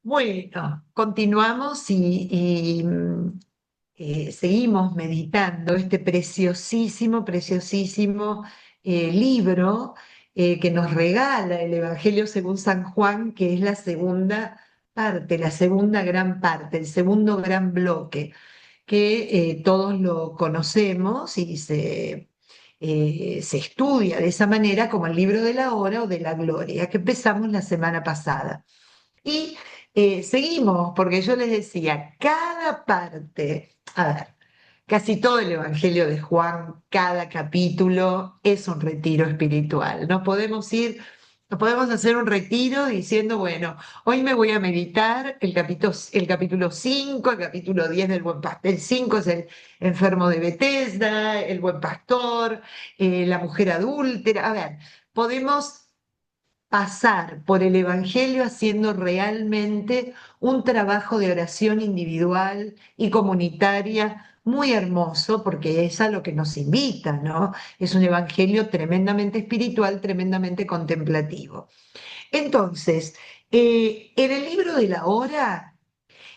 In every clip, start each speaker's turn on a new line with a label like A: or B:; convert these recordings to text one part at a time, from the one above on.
A: Bueno, continuamos y seguimos meditando este preciosísimo libro que nos regala el Evangelio según San Juan, que es la segunda parte, la segunda gran parte, el segundo gran bloque, que todos lo conocemos y se estudia de esa manera como el libro de la hora o de la gloria, que empezamos la semana pasada. Y seguimos, porque yo les decía, cada parte, a ver, casi todo el Evangelio de Juan, cada capítulo es un retiro espiritual. No podemos hacer un retiro diciendo, bueno, hoy me voy a meditar el capítulo 5, el capítulo 10 del Buen Pastor. El 5 es el enfermo de Betesda, el Buen Pastor, la mujer adúltera. A ver, podemos pasar por el Evangelio haciendo realmente un trabajo de oración individual y comunitaria muy hermoso, porque es a lo que nos invita, ¿no? Es un Evangelio tremendamente espiritual, tremendamente contemplativo. Entonces, en el libro de la hora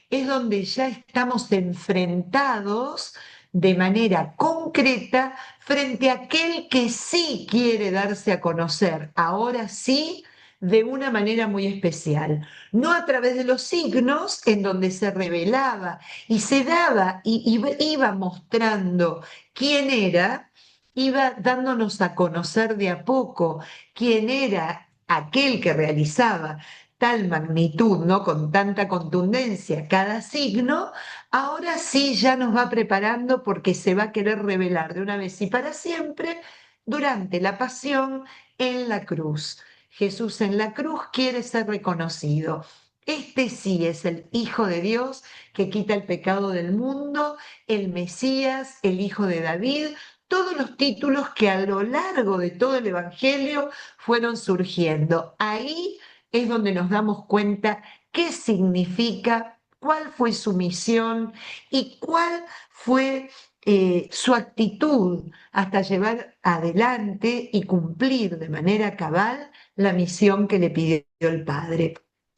A: es donde ya estamos enfrentados de manera concreta frente a aquel que sí quiere darse a conocer, ahora sí, de una manera muy especial, no a través de los signos en donde se revelaba y se daba y iba mostrando quién era, iba dándonos a conocer de a poco quién era aquel que realizaba tal magnitud, ¿no? Con tanta contundencia cada signo, ahora sí ya nos va preparando porque se va a querer revelar de una vez y para siempre durante la pasión en la cruz. Jesús en la cruz quiere ser reconocido. Este sí es el Hijo de Dios que quita el pecado del mundo, el Mesías, el Hijo de David, todos los títulos que a lo largo de todo el Evangelio fueron surgiendo. Ahí es donde nos damos cuenta qué significa, cuál fue su misión y cuál fue su actitud hasta llevar adelante y cumplir de manera cabal la misión que le pidió el Padre.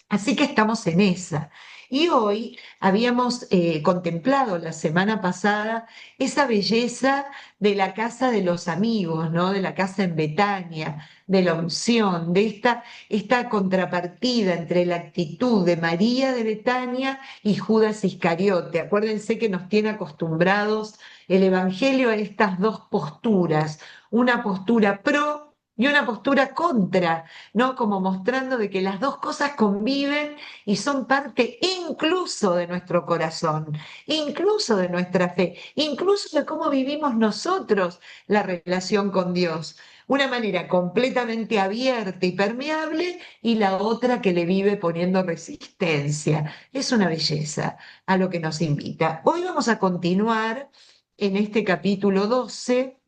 A: Así que estamos en esa. Y hoy habíamos contemplado la semana pasada esa belleza de la casa de los amigos, ¿no? De la casa en Betania, de la unción, de esta contrapartida entre la actitud de María de Betania y Judas Iscariote. Acuérdense que nos tiene acostumbrados el Evangelio a estas dos posturas, una postura pro y una postura contra, ¿no? Como mostrando de que las dos cosas conviven y son parte incluso de nuestro corazón, incluso de nuestra fe, incluso de cómo vivimos nosotros la relación con Dios. Una manera completamente abierta y permeable y la otra que le vive poniendo resistencia. Es una belleza a lo que nos invita. Hoy vamos a continuar en este capítulo 12,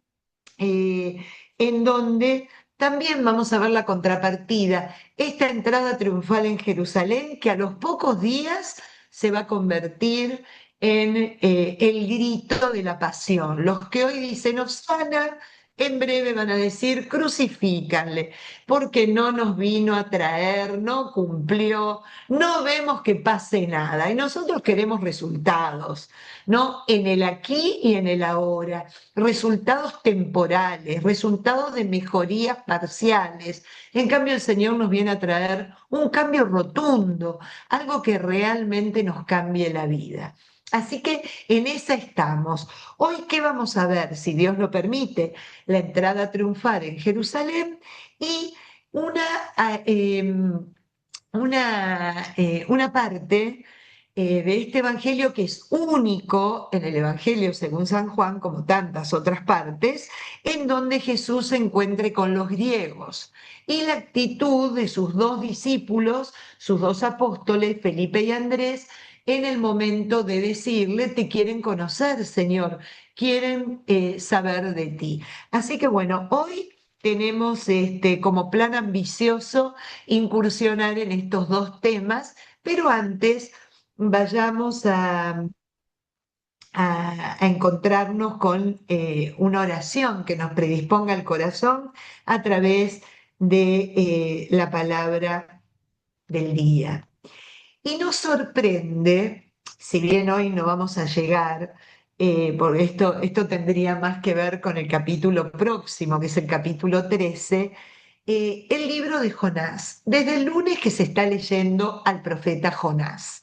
A: eh, en donde también vamos a ver la contrapartida, esta entrada triunfal en Jerusalén que a los pocos días se va a convertir en el grito de la pasión. Los que hoy dicen Hosana, en breve van a decir crucifícanle, porque no nos vino a traer, no cumplió, no vemos que pase nada. Y nosotros queremos resultados, ¿no? En el aquí y en el ahora, resultados temporales, resultados de mejorías parciales. En cambio, el Señor nos viene a traer un cambio rotundo, algo que realmente nos cambie la vida. Así que en esa estamos. Hoy, ¿qué vamos a ver? Si Dios lo permite, la entrada triunfal en Jerusalén y una, ah, una parte de este Evangelio que es único en el Evangelio según San Juan, como tantas otras partes, en donde Jesús se encuentre con los griegos y la actitud de sus dos discípulos, sus dos apóstoles, Felipe y Andrés, en el momento de decirle, te quieren conocer, Señor, quieren saber de ti. Así que bueno, hoy tenemos como plan ambicioso incursionar en estos dos temas, pero antes vayamos a encontrarnos con una oración que nos predisponga el corazón a través de la palabra del día. Y nos sorprende, si bien hoy no vamos a llegar, porque esto tendría más que ver con el capítulo próximo, que es el capítulo 13, el libro de Jonás, desde el lunes que se está leyendo al profeta Jonás.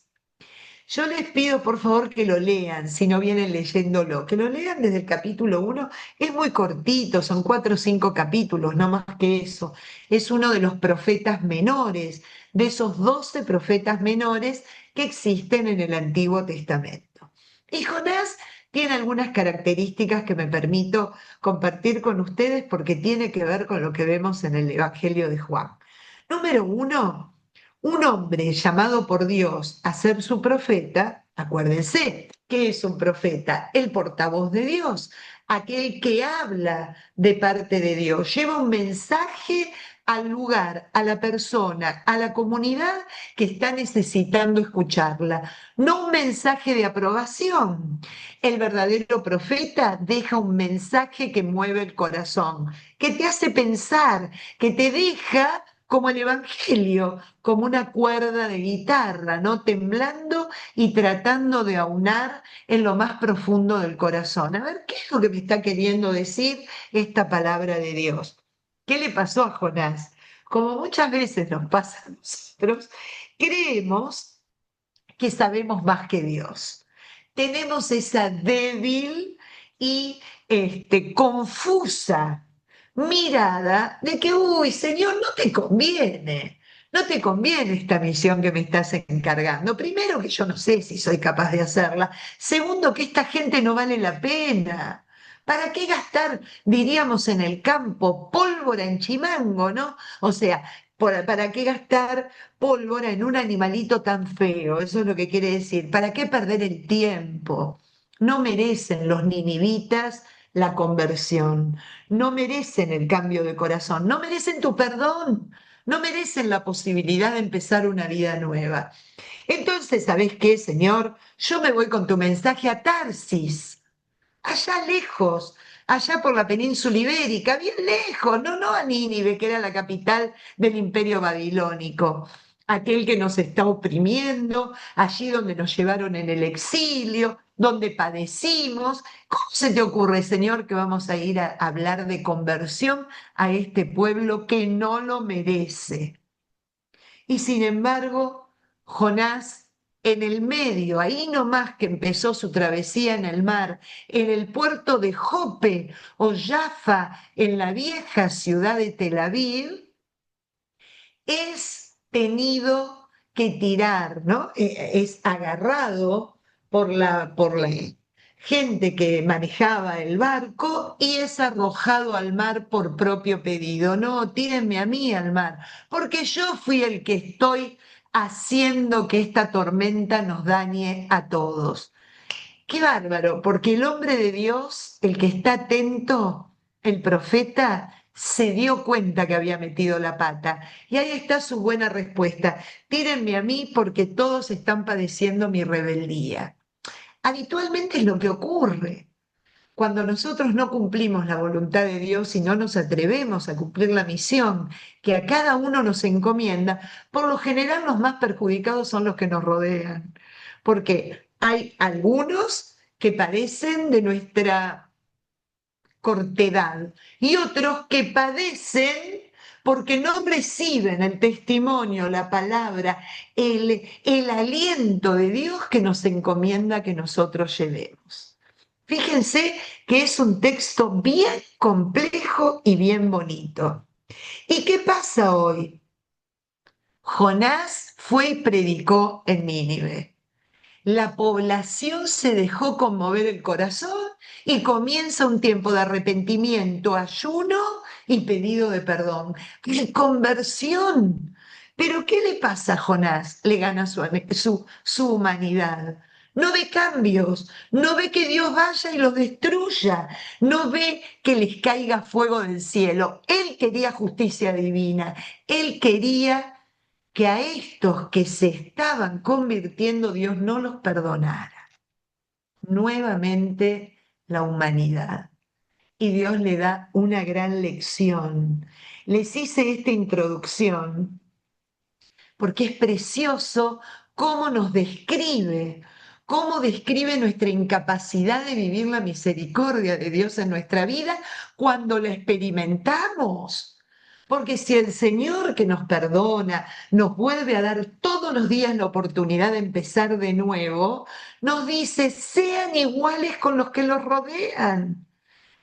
A: Yo les pido por favor que lo lean, si no vienen leyéndolo, que lo lean desde el capítulo 1. Es muy cortito, son 4 o 5 capítulos, no más que eso. Es uno de los profetas menores, de esos 12 profetas menores que existen en el Antiguo Testamento. Y Jonás tiene algunas características que me permito compartir con ustedes porque tiene que ver con lo que vemos en el Evangelio de Juan. Número 1, un hombre llamado por Dios a ser su profeta. Acuérdense, ¿qué es un profeta? El portavoz de Dios, aquel que habla de parte de Dios, lleva un mensaje al lugar, a la persona, a la comunidad que está necesitando escucharla, no un mensaje de aprobación. El verdadero profeta deja un mensaje que mueve el corazón, que te hace pensar, que te deja como el Evangelio, como una cuerda de guitarra, ¿no? Temblando y tratando de aunar en lo más profundo del corazón. A ver, ¿qué es lo que me está queriendo decir esta palabra de Dios? ¿Qué le pasó a Jonás? Como muchas veces nos pasa a nosotros, creemos que sabemos más que Dios. Tenemos esa débil y confusa mirada de que, uy, Señor, no te conviene esta misión que me estás encargando. Primero, que yo no sé si soy capaz de hacerla. Segundo, que esta gente no vale la pena. ¿Para qué gastar, diríamos en el campo, pólvora en chimango, ¿no? O sea, ¿para qué gastar pólvora en un animalito tan feo? Eso es lo que quiere decir. ¿Para qué perder el tiempo? No merecen los ninivitas la conversión, no merecen el cambio de corazón, no merecen tu perdón, no merecen la posibilidad de empezar una vida nueva. Entonces, ¿sabés qué, Señor? Yo me voy con tu mensaje a Tarsis, allá lejos, allá por la península ibérica, bien lejos, no a Nínive, que era la capital del imperio babilónico, aquel que nos está oprimiendo, allí donde nos llevaron en el exilio, donde padecimos. ¿Cómo se te ocurre, Señor, que vamos a ir a hablar de conversión a este pueblo que no lo merece? Y sin embargo, Jonás, en el medio, ahí nomás que empezó su travesía en el mar, en el puerto de Jope o Jaffa, en la vieja ciudad de Tel Aviv, es tenido que tirar, ¿no? Es agarrado por la gente que manejaba el barco y es arrojado al mar por propio pedido. No, tírenme a mí al mar, porque yo fui el que estoy haciendo que esta tormenta nos dañe a todos. Qué bárbaro, porque el hombre de Dios, el que está atento, el profeta, se dio cuenta que había metido la pata. Y ahí está su buena respuesta. Tírenme a mí porque todos están padeciendo mi rebeldía. Habitualmente es lo que ocurre. Cuando nosotros no cumplimos la voluntad de Dios y no nos atrevemos a cumplir la misión que a cada uno nos encomienda, por lo general los más perjudicados son los que nos rodean, porque hay algunos que padecen de nuestra cortedad y otros que padecen porque no reciben el testimonio, la palabra, el aliento de Dios que nos encomienda que nosotros llevemos. Fíjense que es un texto bien complejo y bien bonito. ¿Y qué pasa hoy? Jonás fue y predicó en Nínive. La población se dejó conmover el corazón y comienza un tiempo de arrepentimiento, ayuno y pedido de perdón. Conversión. Pero ¿qué le pasa a Jonás? Le gana su humanidad. No ve cambios, no ve que Dios vaya y los destruya, no ve que les caiga fuego del cielo. Él quería justicia divina, él quería que a estos que se estaban convirtiendo Dios no los perdonara. Nuevamente la humanidad. Y Dios le da una gran lección. Les hice esta introducción porque es precioso cómo nos describe, cómo describe nuestra incapacidad de vivir la misericordia de Dios en nuestra vida cuando la experimentamos. Porque si el Señor que nos perdona nos vuelve a dar todos los días la oportunidad de empezar de nuevo, nos dice, sean iguales con los que los rodean.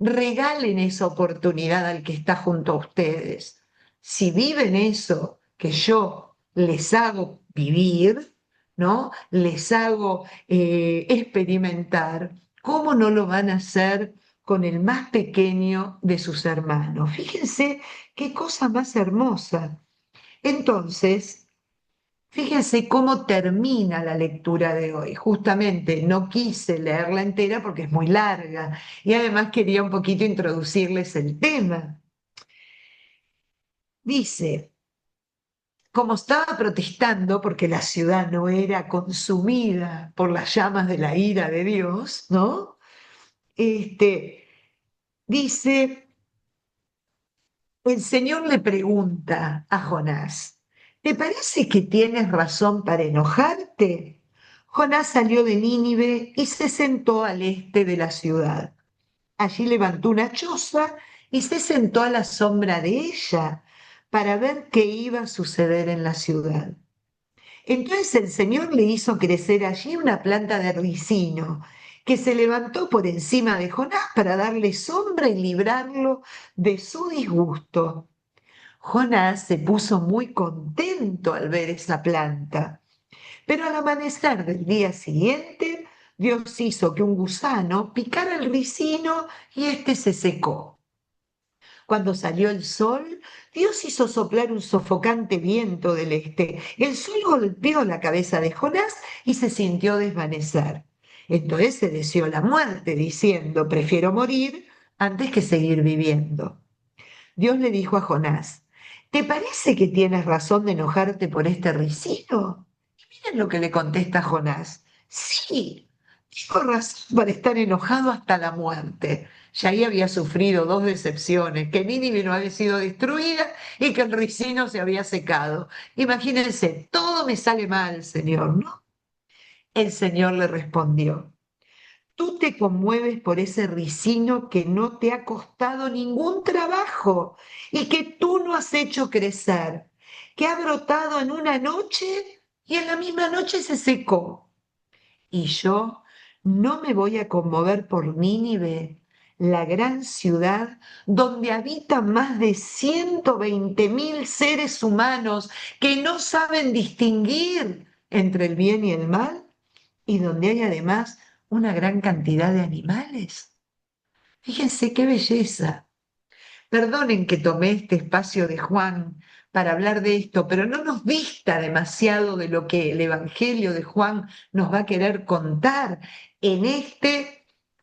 A: Regalen esa oportunidad al que está junto a ustedes. Si viven eso que yo les hago vivir, ¿no? Les hago experimentar, ¿cómo no lo van a hacer con el más pequeño de sus hermanos? Fíjense qué cosa más hermosa. Entonces, fíjense cómo termina la lectura de hoy. Justamente no quise leerla entera porque es muy larga y además quería un poquito introducirles el tema. Dice, como estaba protestando porque la ciudad no era consumida por las llamas de la ira de Dios, ¿no? Dice, el Señor le pregunta a Jonás, ¿te parece que tienes razón para enojarte? Jonás salió de Nínive y se sentó al este de la ciudad. Allí levantó una choza y se sentó a la sombra de ella para ver qué iba a suceder en la ciudad. Entonces el Señor le hizo crecer allí una planta de ricino que se levantó por encima de Jonás para darle sombra y librarlo de su disgusto. Jonás se puso muy contento al ver esa planta, pero al amanecer del día siguiente, Dios hizo que un gusano picara el ricino y éste se secó. Cuando salió el sol, Dios hizo soplar un sofocante viento del este. El sol golpeó la cabeza de Jonás y se sintió desvanecer. Entonces se deseó la muerte, diciendo, prefiero morir antes que seguir viviendo. Dios le dijo a Jonás, ¿te parece que tienes razón de enojarte por este ricino? Y miren lo que le contesta Jonás. Sí, tengo razón para estar enojado hasta la muerte. Ya ahí había sufrido dos decepciones, que Nínive no había sido destruida y que el ricino se había secado. Imagínense, todo me sale mal, Señor, ¿no? El Señor le respondió. Tú te conmueves por ese ricino que no te ha costado ningún trabajo y que tú no has hecho crecer, que ha brotado en una noche y en la misma noche se secó. Y yo no me voy a conmover por Nínive, la gran ciudad donde habitan más de 120.000 seres humanos que no saben distinguir entre el bien y el mal y donde hay además una gran cantidad de animales. Fíjense qué belleza. Perdonen que tomé este espacio de Juan para hablar de esto, pero no nos dista demasiado de lo que el Evangelio de Juan nos va a querer contar en este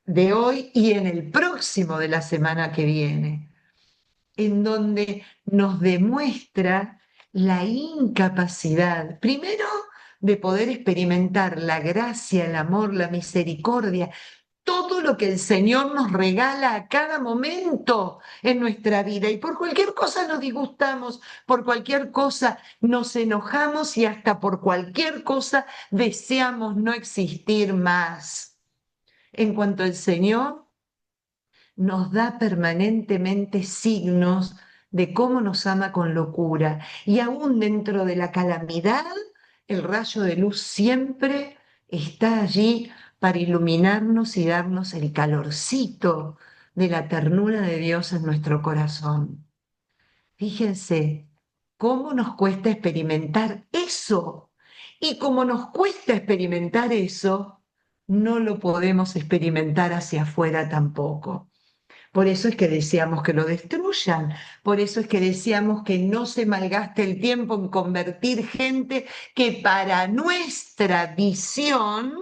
A: de hoy y en el próximo de la semana que viene, en donde nos demuestra la incapacidad, primero, de poder experimentar la gracia, el amor, la misericordia, todo lo que el Señor nos regala a cada momento en nuestra vida. Y por cualquier cosa nos disgustamos, por cualquier cosa nos enojamos y hasta por cualquier cosa deseamos no existir más. En cuanto el Señor nos da permanentemente signos de cómo nos ama con locura. Y aún dentro de la calamidad, el rayo de luz siempre está allí para iluminarnos y darnos el calorcito de la ternura de Dios en nuestro corazón. Fíjense cómo nos cuesta experimentar eso. Y como nos cuesta experimentar eso, no lo podemos experimentar hacia afuera tampoco. Por eso es que deseamos que lo destruyan, por eso es que deseamos que no se malgaste el tiempo en convertir gente que para nuestra visión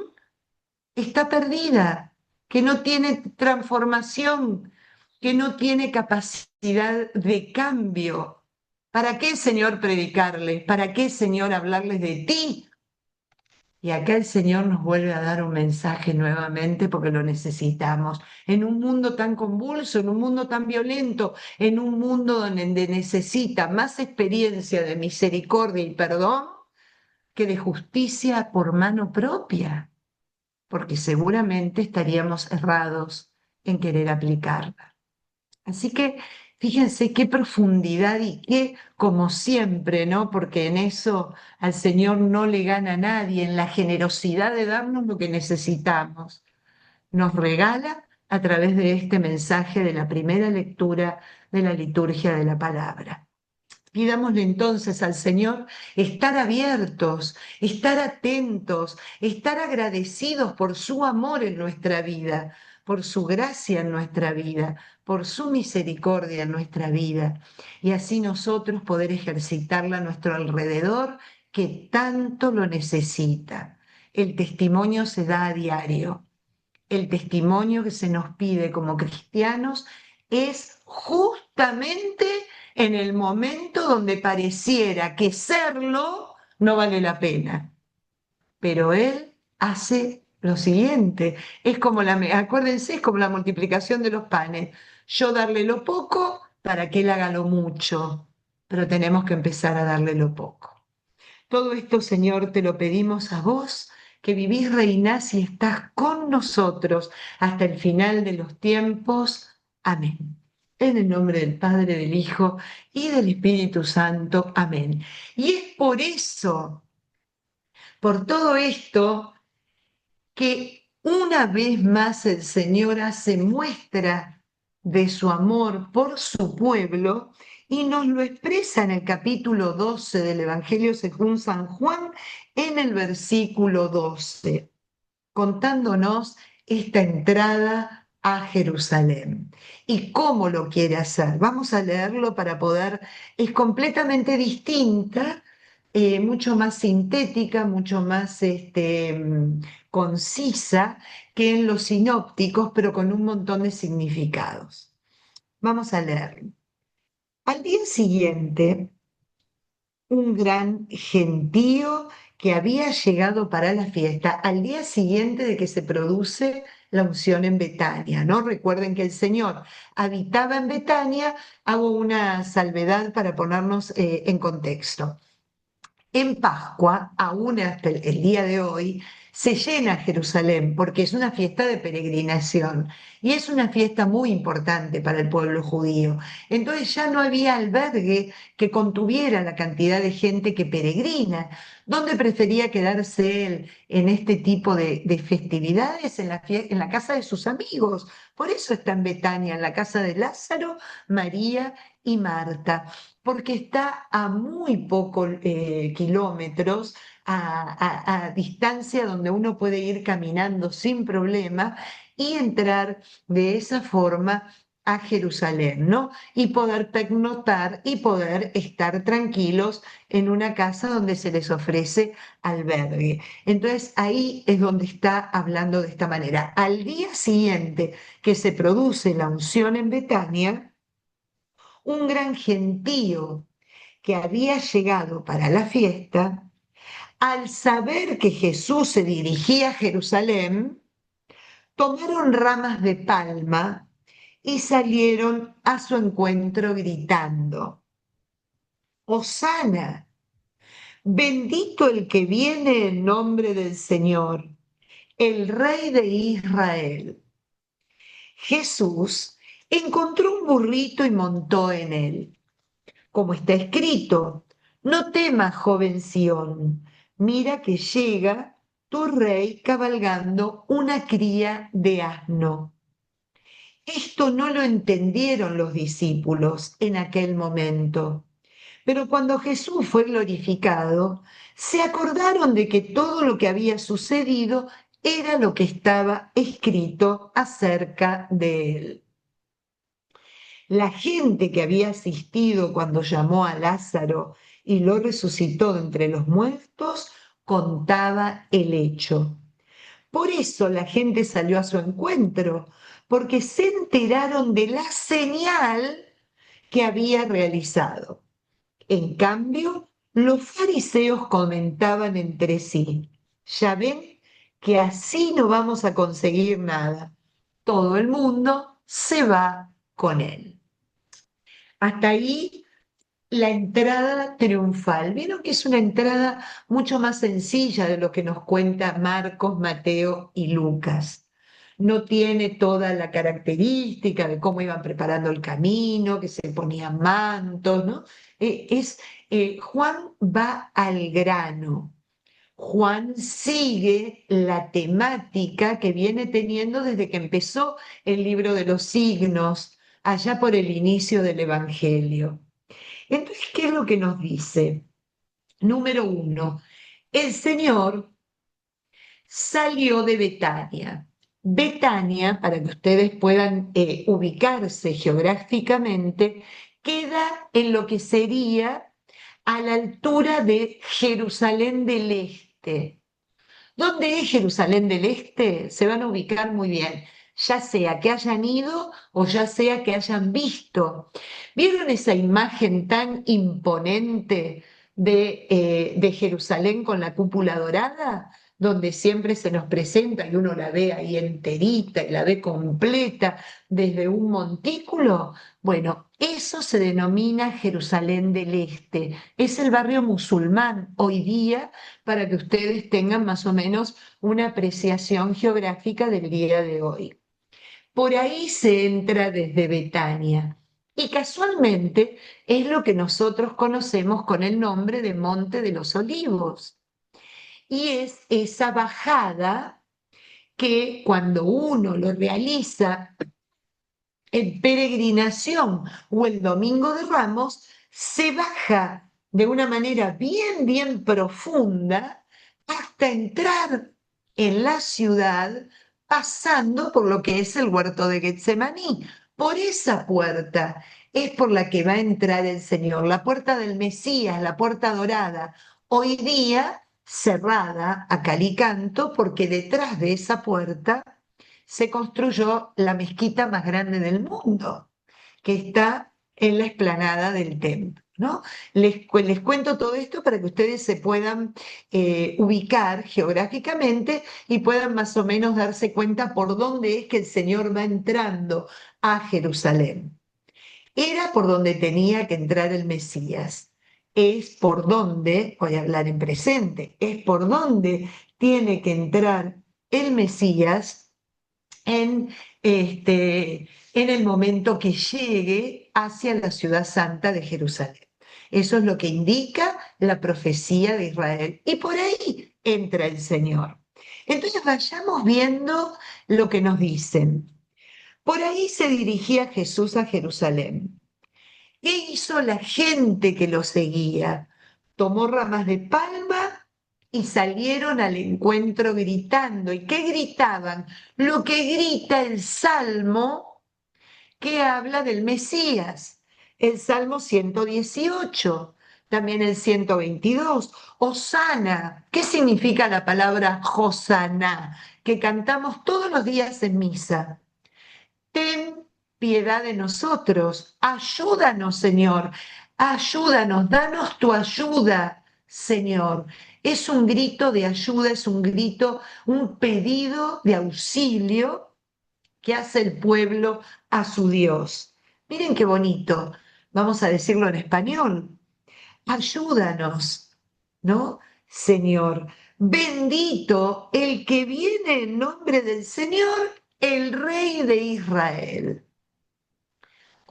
A: está perdida, que no tiene transformación, que no tiene capacidad de cambio. ¿Para qué, Señor, predicarles? ¿Para qué, Señor, hablarles de ti? Y acá el Señor nos vuelve a dar un mensaje nuevamente porque lo necesitamos. En un mundo tan convulso, en un mundo tan violento, en un mundo donde necesita más experiencia de misericordia y perdón, que de justicia por mano propia, porque seguramente estaríamos errados en querer aplicarla. Así que fíjense qué profundidad y qué, como siempre, ¿no? Porque en eso al Señor no le gana a nadie, en la generosidad de darnos lo que necesitamos. Nos regala a través de este mensaje de la primera lectura de la liturgia de la palabra. Pidámosle entonces al Señor estar abiertos, estar atentos, estar agradecidos por su amor en nuestra vida, por su gracia en nuestra vida, por su misericordia en nuestra vida, y así nosotros poder ejercitarla a nuestro alrededor que tanto lo necesita. El testimonio se da a diario. El testimonio que se nos pide como cristianos es justamente en el momento donde pareciera que serlo no vale la pena. Pero Él hace lo siguiente. Es como acuérdense, es como la multiplicación de los panes. Yo darle lo poco para que Él haga lo mucho, pero tenemos que empezar a darle lo poco. Todo esto, Señor, te lo pedimos a vos, que vivís, reinás y estás con nosotros hasta el final de los tiempos. Amén. En el nombre del Padre, del Hijo y del Espíritu Santo. Amén. Y es por eso, por todo esto, que una vez más el Señor hace muestra de su amor por su pueblo y nos lo expresa en el capítulo 12 del Evangelio según San Juan, en el versículo 12, contándonos esta entrada a Jerusalén y cómo lo quiere hacer. Vamos a leerlo para poder, es completamente distinta, mucho más sintética, mucho más concisa que en los sinópticos, pero con un montón de significados. Vamos a leerlo. Al día siguiente, un gran gentío que había llegado para la fiesta al día siguiente de que se produce la unción en Betania, ¿no? Recuerden que el Señor habitaba en Betania, hago una salvedad para ponernos en contexto. En Pascua, aún hasta el día de hoy, se llena Jerusalén porque es una fiesta de peregrinación y es una fiesta muy importante para el pueblo judío. Entonces ya no había albergue que contuviera la cantidad de gente que peregrina. ¿Dónde prefería quedarse él en este tipo de festividades? En la casa de sus amigos. Por eso está en Betania, en la casa de Lázaro, María y Marta, porque está a muy pocos kilómetros, a distancia donde uno puede ir caminando sin problema y entrar de esa forma a Jerusalén, ¿no? Y poder pernoctar y poder estar tranquilos en una casa donde se les ofrece albergue. Entonces ahí es donde está hablando de esta manera. Al día siguiente que se produce la unción en Betania, un gran gentío que había llegado para la fiesta, al saber que Jesús se dirigía a Jerusalén, tomaron ramas de palma y salieron a su encuentro gritando: Hosana, bendito el que viene en nombre del Señor, el Rey de Israel. Jesús encontró un burrito y montó en él, como está escrito: no temas, joven Sión, mira que llega tu rey cabalgando una cría de asno. Esto no lo entendieron los discípulos en aquel momento, pero cuando Jesús fue glorificado, se acordaron de que todo lo que había sucedido era lo que estaba escrito acerca de él. La gente que había asistido cuando llamó a Lázaro y lo resucitó de entre los muertos contaba el hecho. Por eso la gente salió a su encuentro, porque se enteraron de la señal que había realizado. En cambio, los fariseos comentaban entre sí: ya ven que así no vamos a conseguir nada. Todo el mundo se va con él. Hasta ahí la entrada triunfal. Vieron que es una entrada mucho más sencilla de lo que nos cuenta Marcos, Mateo y Lucas. No tiene toda la característica de cómo iban preparando el camino, que se ponían mantos, ¿no? Juan va al grano. Juan sigue la temática que viene teniendo desde que empezó el libro de los signos, allá por el inicio del Evangelio. Entonces, ¿qué es lo que nos dice? Número uno, el Señor salió de Betania. Betania, para que ustedes puedan ubicarse geográficamente, queda en lo que sería a la altura de Jerusalén del Este. ¿Dónde es Jerusalén del Este? Se van a ubicar muy bien, ya sea que hayan ido o ya sea que hayan visto. ¿Vieron esa imagen tan imponente de Jerusalén con la cúpula dorada? Donde siempre se nos presenta y uno la ve ahí enterita y la ve completa desde un montículo. Bueno, eso se denomina Jerusalén del Este. Es el barrio musulmán hoy día para que ustedes tengan más o menos una apreciación geográfica del día de hoy. Por ahí se entra desde Betania y casualmente es lo que nosotros conocemos con el nombre de Monte de los Olivos. Y es esa bajada que cuando uno lo realiza en peregrinación o el Domingo de Ramos, se baja de una manera bien, bien profunda hasta entrar en la ciudad, pasando por lo que es el huerto de Getsemaní. Por esa puerta es por la que va a entrar el Señor, la puerta del Mesías, la puerta dorada, hoy día cerrada a cal y canto, porque detrás de esa puerta se construyó la mezquita más grande del mundo, que está en la explanada del templo, ¿no? Les cuento todo esto para que ustedes se puedan ubicar geográficamente y puedan más o menos darse cuenta por dónde es que el Señor va entrando a Jerusalén. Era por donde tenía que entrar el Mesías. Es por donde, voy a hablar en presente, es por donde tiene que entrar el Mesías en, en el momento que llegue hacia la ciudad santa de Jerusalén. Eso es lo que indica la profecía de Israel. Y por ahí entra el Señor. Entonces vayamos viendo lo que nos dicen. Por ahí se dirigía Jesús a Jerusalén. ¿Qué hizo la gente que lo seguía? Tomó ramas de palma y salieron al encuentro gritando. ¿Y qué gritaban? Lo que grita el Salmo que habla del Mesías. El Salmo 118, también el 122. Hosana. ¿Qué significa la palabra Hosanna? Que cantamos todos los días en misa. Ten piedad de nosotros, ayúdanos, Señor, ayúdanos, danos tu ayuda, Señor. Es un grito de ayuda, es un grito, un pedido de auxilio que hace el pueblo a su Dios. Miren qué bonito, vamos a decirlo en español. Ayúdanos, ¿no? Señor, bendito el que viene en nombre del Señor, el Rey de Israel.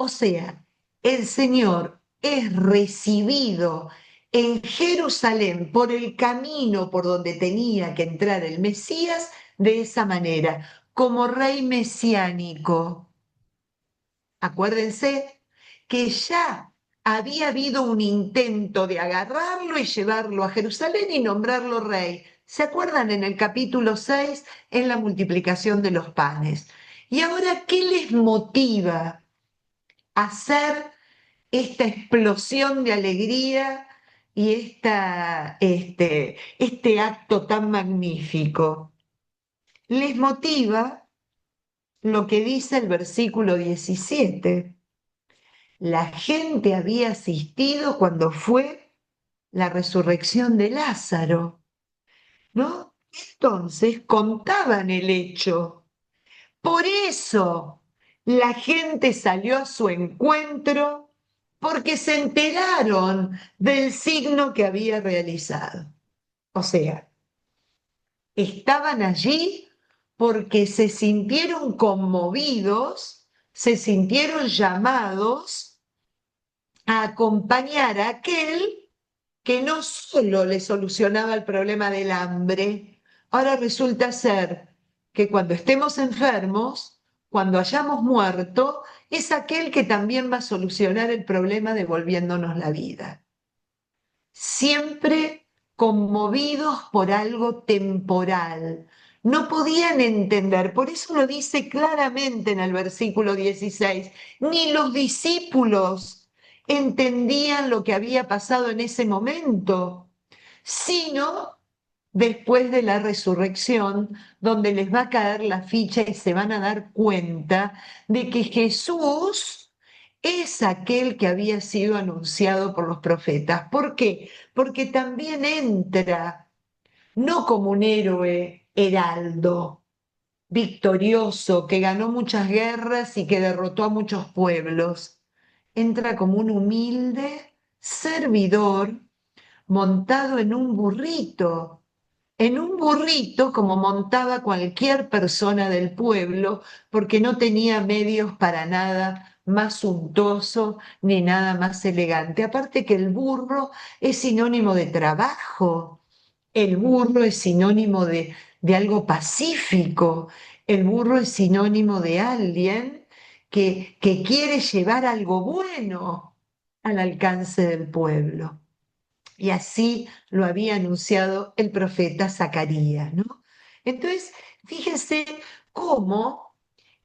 A: O sea, el Señor es recibido en Jerusalén por el camino por donde tenía que entrar el Mesías de esa manera, como rey mesiánico. Acuérdense que ya había habido un intento de agarrarlo y llevarlo a Jerusalén y nombrarlo rey. ¿Se acuerdan en el capítulo 6 en la multiplicación de los panes? Y ahora, ¿qué les motiva a hacer esta explosión de alegría y este acto tan magnífico? Les motiva lo que dice el versículo 17. La gente había asistido cuando fue la resurrección de Lázaro, ¿no? Entonces contaban el hecho. Por eso la gente salió a su encuentro porque se enteraron del signo que había realizado. O sea, estaban allí porque se sintieron conmovidos, se sintieron llamados a acompañar a aquel que no solo le solucionaba el problema del hambre, ahora resulta ser que cuando estemos enfermos, cuando hayamos muerto, es aquel que también va a solucionar el problema devolviéndonos la vida. Siempre conmovidos por algo temporal. No podían entender, por eso lo dice claramente en el versículo 16, ni los discípulos entendían lo que había pasado en ese momento, sino después de la resurrección, donde les va a caer la ficha y se van a dar cuenta de que Jesús es aquel que había sido anunciado por los profetas. ¿Por qué? Porque también entra no como un héroe heraldo, victorioso, que ganó muchas guerras y que derrotó a muchos pueblos. Entra como un humilde servidor montado en un burrito como montaba cualquier persona del pueblo, porque no tenía medios para nada más suntuoso ni nada más elegante. Aparte que el burro es sinónimo de trabajo, el burro es sinónimo de algo pacífico, el burro es sinónimo de alguien que quiere llevar algo bueno al alcance del pueblo. Y así lo había anunciado el profeta Zacarías, ¿no? Entonces, fíjense cómo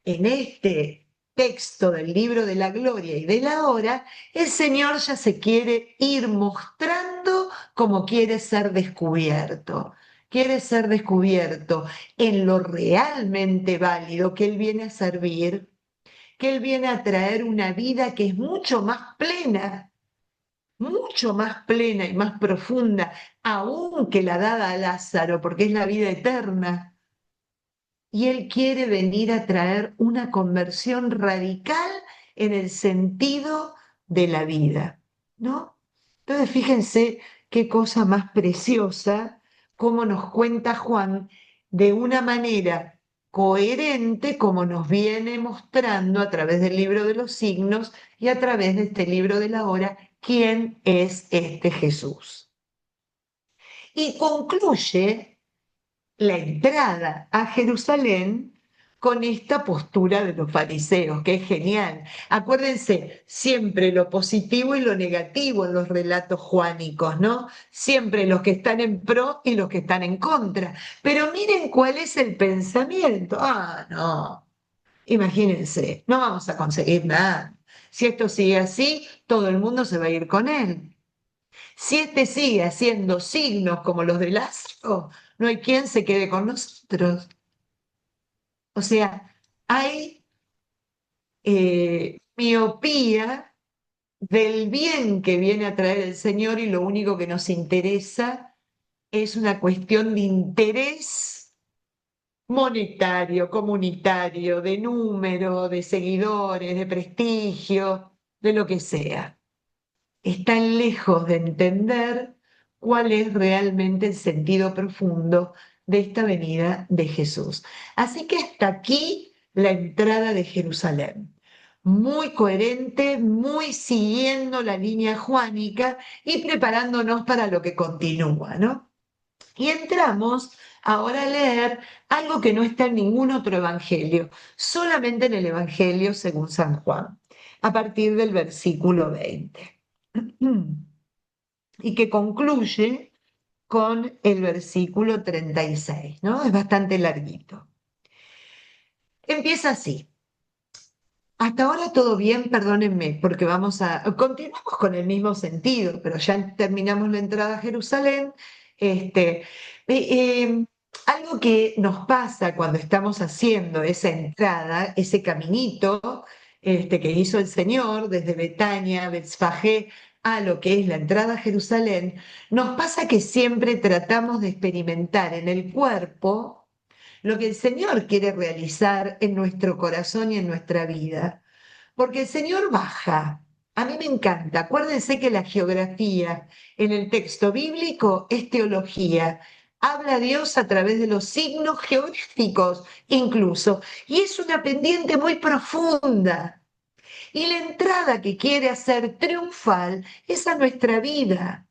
A: en este texto del libro de la gloria y de la hora, el Señor ya se quiere ir mostrando como quiere ser descubierto. Quiere ser descubierto en lo realmente válido que Él viene a servir, que Él viene a traer una vida que es mucho más plena y más profunda, aún que la dada a Lázaro, porque es la vida eterna. Y Él quiere venir a traer una conversión radical en el sentido de la vida, ¿no? Entonces, fíjense qué cosa más preciosa, cómo nos cuenta Juan de una manera coherente, como nos viene mostrando a través del libro de los signos y a través de este libro de la hora, quién es este Jesús. Y concluye la entrada a Jerusalén con esta postura de los fariseos, que es genial. Acuérdense, siempre lo positivo y lo negativo en los relatos juánicos, ¿no? Siempre los que están en pro y los que están en contra. Pero miren cuál es el pensamiento. Ah, no, imagínense, no vamos a conseguir nada. Si esto sigue así, todo el mundo se va a ir con él. Si este sigue haciendo signos como los de Lázaro, no hay quien se quede con nosotros. O sea, hay miopía del bien que viene a traer el Señor y lo único que nos interesa es una cuestión de interés monetario, comunitario, de número, de seguidores, de prestigio, de lo que sea. Están lejos de entender cuál es realmente el sentido profundo de esta venida de Jesús. Así que hasta aquí la entrada de Jerusalén. Muy coherente, muy siguiendo la línea juánica y preparándonos para lo que continúa, ¿no? Y entramos ahora a leer algo que no está en ningún otro evangelio, solamente en el Evangelio según San Juan, a partir del versículo 20 y que concluye con el versículo 36, ¿no? Es bastante larguito. Empieza así. Hasta ahora todo bien, perdónenme, porque continuamos con el mismo sentido, pero ya terminamos la entrada a Jerusalén. Este, algo que nos pasa cuando estamos haciendo esa entrada, ese caminito que hizo el Señor desde Betania, Betfagé, a lo que es la entrada a Jerusalén, nos pasa que siempre tratamos de experimentar en el cuerpo lo que el Señor quiere realizar en nuestro corazón y en nuestra vida. Porque el Señor baja. A mí me encanta. Acuérdense que la geografía en el texto bíblico es teología. Habla Dios a través de los signos geográficos incluso. Y es una pendiente muy profunda. Y la entrada que quiere hacer triunfal es a nuestra vida,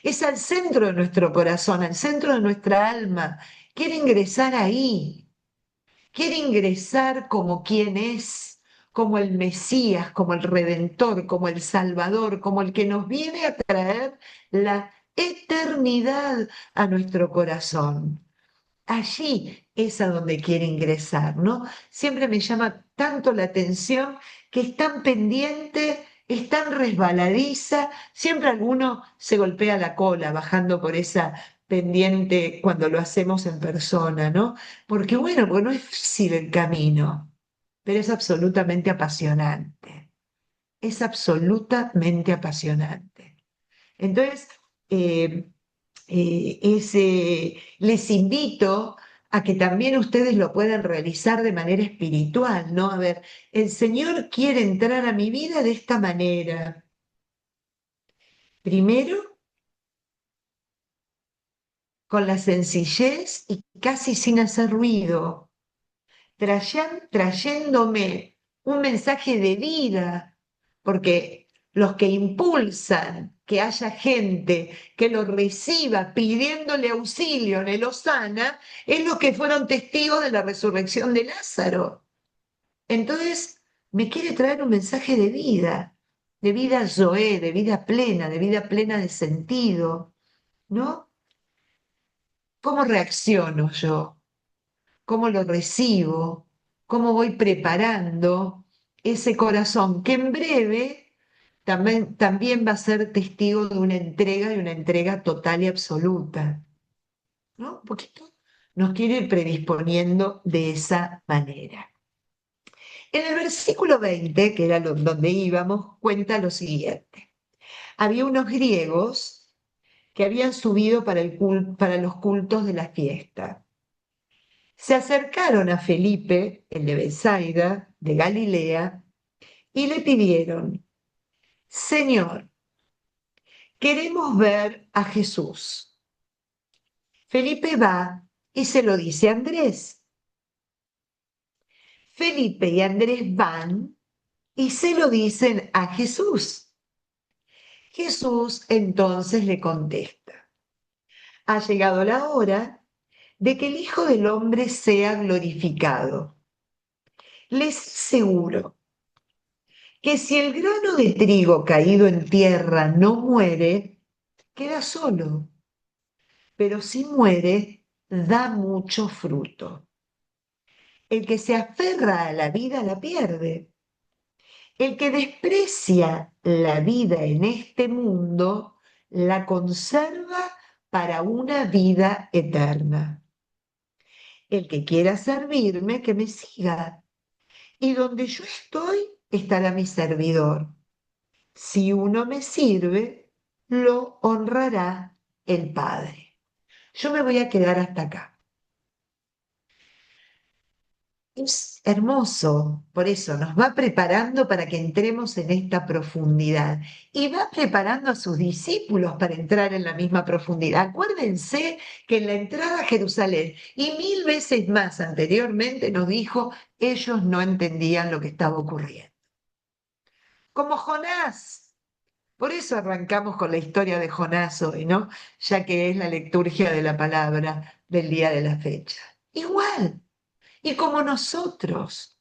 A: es al centro de nuestro corazón, al centro de nuestra alma. Quiere ingresar ahí, quiere ingresar como quien es, como el Mesías, como el Redentor, como el Salvador, como el que nos viene a traer la eternidad a nuestro corazón. Allí es a donde quiere ingresar, ¿no? Siempre me llama tanto la atención que es tan pendiente, es tan resbaladiza, siempre alguno se golpea la cola bajando por esa pendiente cuando lo hacemos en persona, ¿no? Porque bueno, porque no es fácil el camino, pero es absolutamente apasionante, es absolutamente apasionante. Entonces, eh, les invito a que también ustedes lo puedan realizar de manera espiritual, ¿no? A ver, el Señor quiere entrar a mi vida de esta manera. Primero, con la sencillez y casi sin hacer ruido, trayéndome un mensaje de vida, porque los que impulsan que haya gente que lo reciba pidiéndole auxilio en el Hosana, es los que fueron testigos de la resurrección de Lázaro. Entonces, me quiere traer un mensaje de vida Zoé, de vida plena de sentido, ¿no? ¿Cómo reacciono yo? ¿Cómo lo recibo? ¿Cómo voy preparando ese corazón que en breve también va a ser testigo de una entrega y una entrega total y absoluta? ¿No? Un poquito nos quiere ir predisponiendo de esa manera. En el versículo 20, que era donde íbamos, cuenta lo siguiente. Había unos griegos que habían subido para los cultos de la fiesta. Se acercaron a Felipe, el de Bethsaida, de Galilea, y le pidieron, Señor, queremos ver a Jesús. Felipe va y se lo dice a Andrés. Felipe y Andrés van y se lo dicen a Jesús. Jesús entonces le contesta, ha llegado la hora de que el Hijo del Hombre sea glorificado. Les aseguro que si el grano de trigo caído en tierra no muere, queda solo, pero si muere, da mucho fruto. El que se aferra a la vida la pierde. El que desprecia la vida en este mundo, la conserva para una vida eterna. El que quiera servirme, que me siga. Y donde yo estoy, estará mi servidor. Si uno me sirve, lo honrará el Padre. Yo me voy a quedar hasta acá. Es hermoso, por eso nos va preparando para que entremos en esta profundidad y va preparando a sus discípulos para entrar en la misma profundidad. Acuérdense que en la entrada a Jerusalén y mil veces más anteriormente nos dijo, ellos no entendían lo que estaba ocurriendo. Como Jonás. Por eso arrancamos con la historia de Jonás hoy, ¿no? Ya que es la liturgia de la palabra del día de la fecha. Igual, y como nosotros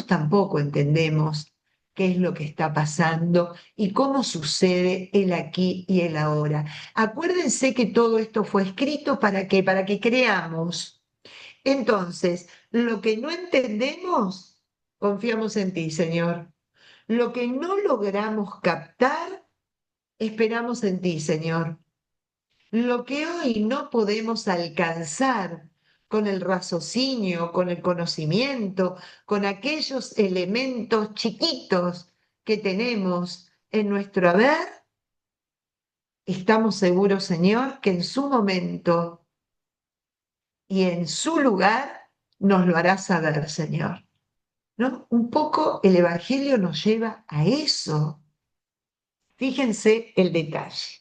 A: tampoco entendemos qué es lo que está pasando y cómo sucede el aquí y el ahora. Acuérdense que todo esto fue escrito para qué, para que creamos. Entonces, lo que no entendemos, confiamos en ti, Señor. Lo que no logramos captar, esperamos en ti, Señor. Lo que hoy no podemos alcanzar con el raciocinio, con el conocimiento, con aquellos elementos chiquitos que tenemos en nuestro haber, estamos seguros, Señor, que en su momento y en su lugar nos lo hará saber, Señor. ¿No? Un poco el Evangelio nos lleva a eso, Fíjense el detalle.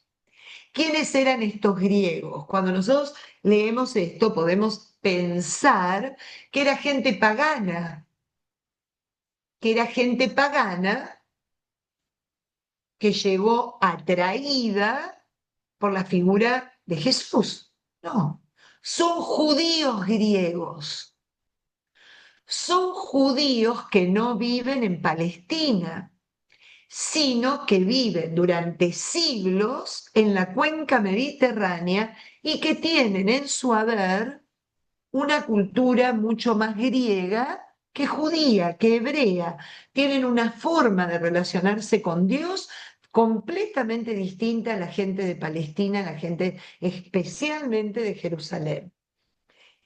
A: ¿Quiénes eran estos griegos? Cuando nosotros leemos esto, podemos pensar que era gente pagana, que era gente pagana que llegó atraída por la figura de Jesús. No, son judíos griegos. Son judíos que no viven en Palestina, sino que viven durante siglos en la cuenca mediterránea y que tienen en su haber una cultura mucho más griega que judía, que hebrea. Tienen una forma de relacionarse con Dios completamente distinta a la gente de Palestina, a la gente especialmente de Jerusalén.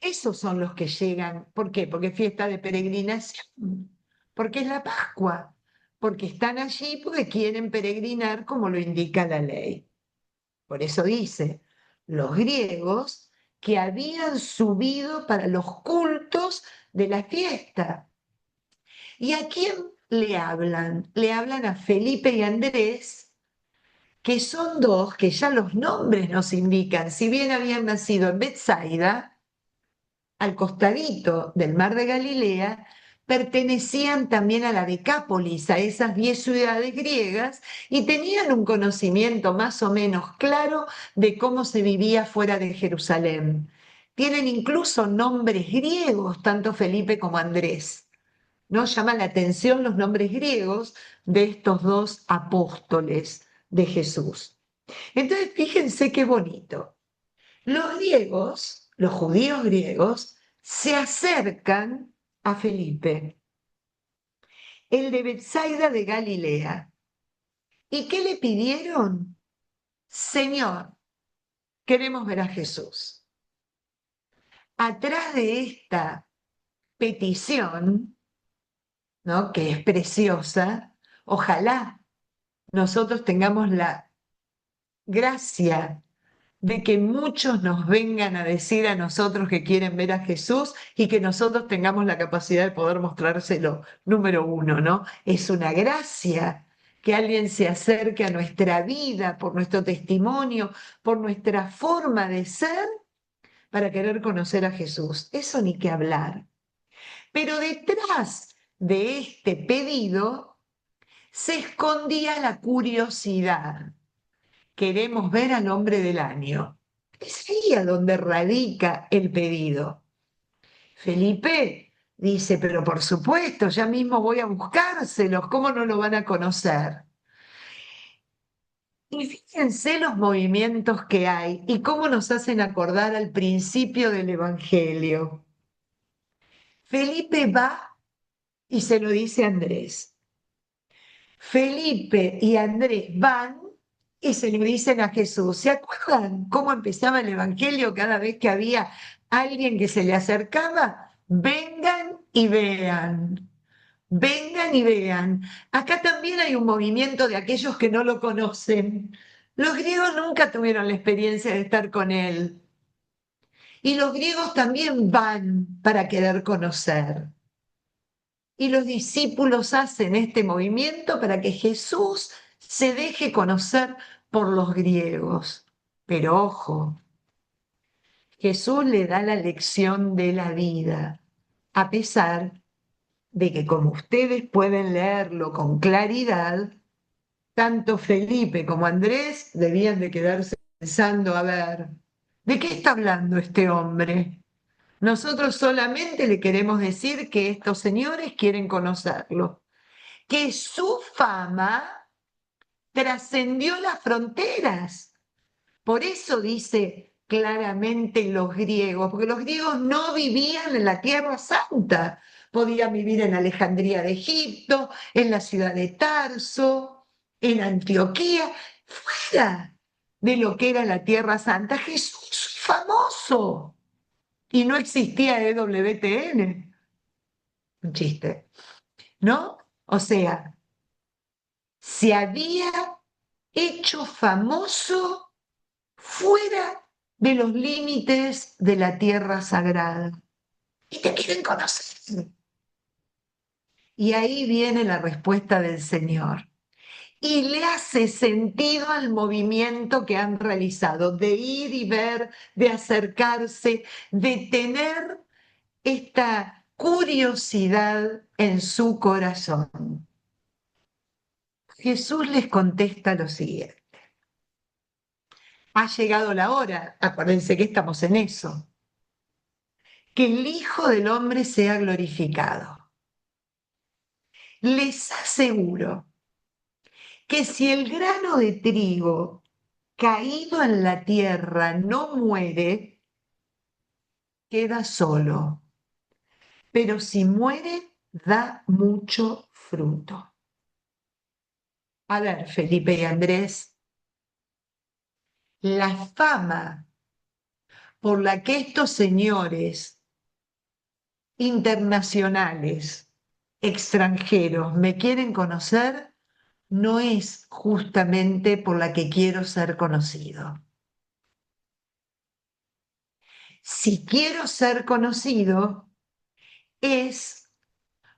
A: Esos son los que llegan. ¿Por qué? Porque es fiesta de peregrinación, porque es la Pascua, porque están allí porque quieren peregrinar como lo indica la ley. Por eso dice, los griegos que habían subido para los cultos de la fiesta. ¿Y a quién le hablan? Le hablan a Felipe y Andrés, que son dos que ya los nombres nos indican, si bien habían nacido en Bethsaida, al costadito del mar de Galilea, pertenecían también a la Decápolis, a esas 10 ciudades griegas, y tenían un conocimiento más o menos claro de cómo se vivía fuera de Jerusalén. Tienen incluso nombres griegos, tanto Felipe como Andrés. ¿No? Llaman la atención los nombres griegos de estos dos apóstoles de Jesús. Entonces, fíjense qué bonito. Los griegos, los judíos griegos, se acercan a Felipe, el de Betsaida de Galilea. ¿Y qué le pidieron? Señor, queremos ver a Jesús. Atrás de esta petición, ¿no? Que es preciosa, ojalá nosotros tengamos la gracia de que muchos nos vengan a decir a nosotros que quieren ver a Jesús y que nosotros tengamos la capacidad de poder mostrárselo, número uno, ¿no? Es una gracia que alguien se acerque a nuestra vida por nuestro testimonio, por nuestra forma de ser, para querer conocer a Jesús. Eso ni que hablar. Pero detrás de este pedido se escondía la curiosidad. Queremos ver al hombre del año. Es ahí a donde radica el pedido. Felipe dice, pero por supuesto, ya mismo voy a buscárselos, ¿cómo no lo van a conocer? Y fíjense los movimientos que hay y cómo nos hacen acordar al principio del Evangelio. Felipe va y se lo dice a Andrés. Felipe y Andrés van y se lo dicen a Jesús. ¿Se acuerdan cómo empezaba el Evangelio cada vez que había alguien que se le acercaba? Vengan y vean. Vengan y vean. Acá también hay un movimiento de aquellos que no lo conocen. Los griegos nunca tuvieron la experiencia de estar con él. Y los griegos también van para querer conocer. Y los discípulos hacen este movimiento para que Jesús se deje conocer por los griegos. Pero ojo, Jesús le da la lección de la vida, a pesar de que, como ustedes pueden leerlo con claridad, tanto Felipe como Andrés debían de quedarse pensando, a ver, ¿de qué está hablando este hombre? Nosotros solamente le queremos decir que estos señores quieren conocerlo, que su fama trascendió las fronteras. Por eso dice claramente los griegos, porque los griegos no vivían en la Tierra Santa, podían vivir en Alejandría de Egipto, en la ciudad de Tarso, en Antioquía, fuera de lo que era la Tierra Santa. Jesús famoso. Y no existía EWTN. Un chiste, ¿no? O sea, se había hecho famoso fuera de los límites de la tierra sagrada. Y te quieren conocer. Y ahí viene la respuesta del Señor. y le hace sentido al movimiento que han realizado, de ir y ver, de acercarse, de tener esta curiosidad en su corazón. Jesús les contesta lo siguiente: ha llegado la hora, acuérdense que estamos en eso, que el Hijo del Hombre sea glorificado. Les aseguro que si el grano de trigo caído en la tierra no muere, queda solo, pero si muere, da mucho fruto. A ver, Felipe y Andrés, la fama por la que estos señores internacionales, extranjeros, me quieren conocer, no es justamente por la que quiero ser conocido. Si quiero ser conocido, es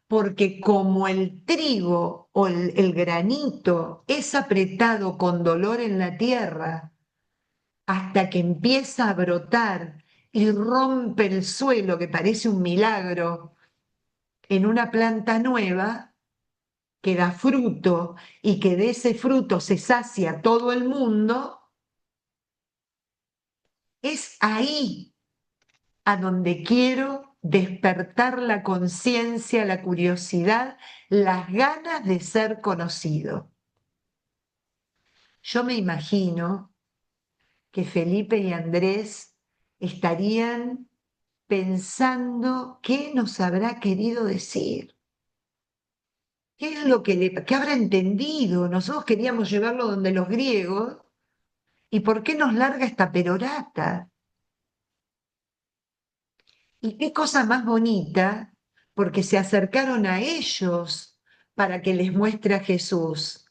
A: porque como el trigo o el granito es apretado con dolor en la tierra hasta que empieza a brotar y rompe el suelo, que parece un milagro, en una planta nueva que da fruto y que de ese fruto se sacia todo el mundo, es ahí a donde quiero despertar la conciencia, la curiosidad, las ganas de ser conocido. Yo me imagino que Felipe y Andrés estarían pensando qué nos habrá querido decir, qué es lo que qué habrá entendido. Nosotros queríamos llevarlo donde los griegos, ¿y por qué nos larga esta perorata? Y qué cosa más bonita, porque se acercaron a ellos para que les muestre a Jesús.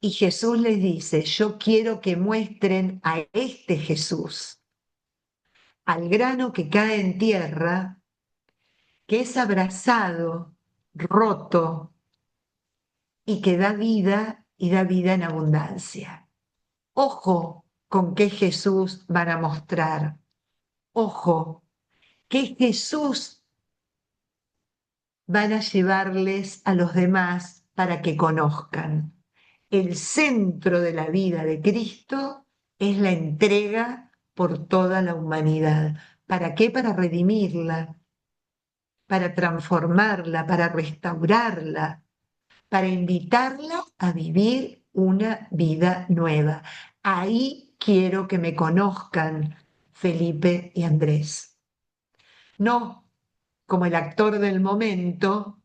A: Y Jesús les dice: yo quiero que muestren a este Jesús, al grano que cae en tierra, que es abrazado, roto y que da vida y da vida en abundancia. Ojo con qué Jesús van a mostrar. Ojo, qué Jesús van a llevarles a los demás para que conozcan. El centro de la vida de Cristo es la entrega por toda la humanidad. ¿Para qué? Para redimirla, para transformarla, para restaurarla, para invitarla a vivir una vida nueva. Ahí quiero que me conozcan Felipe y Andrés. No como el actor del momento,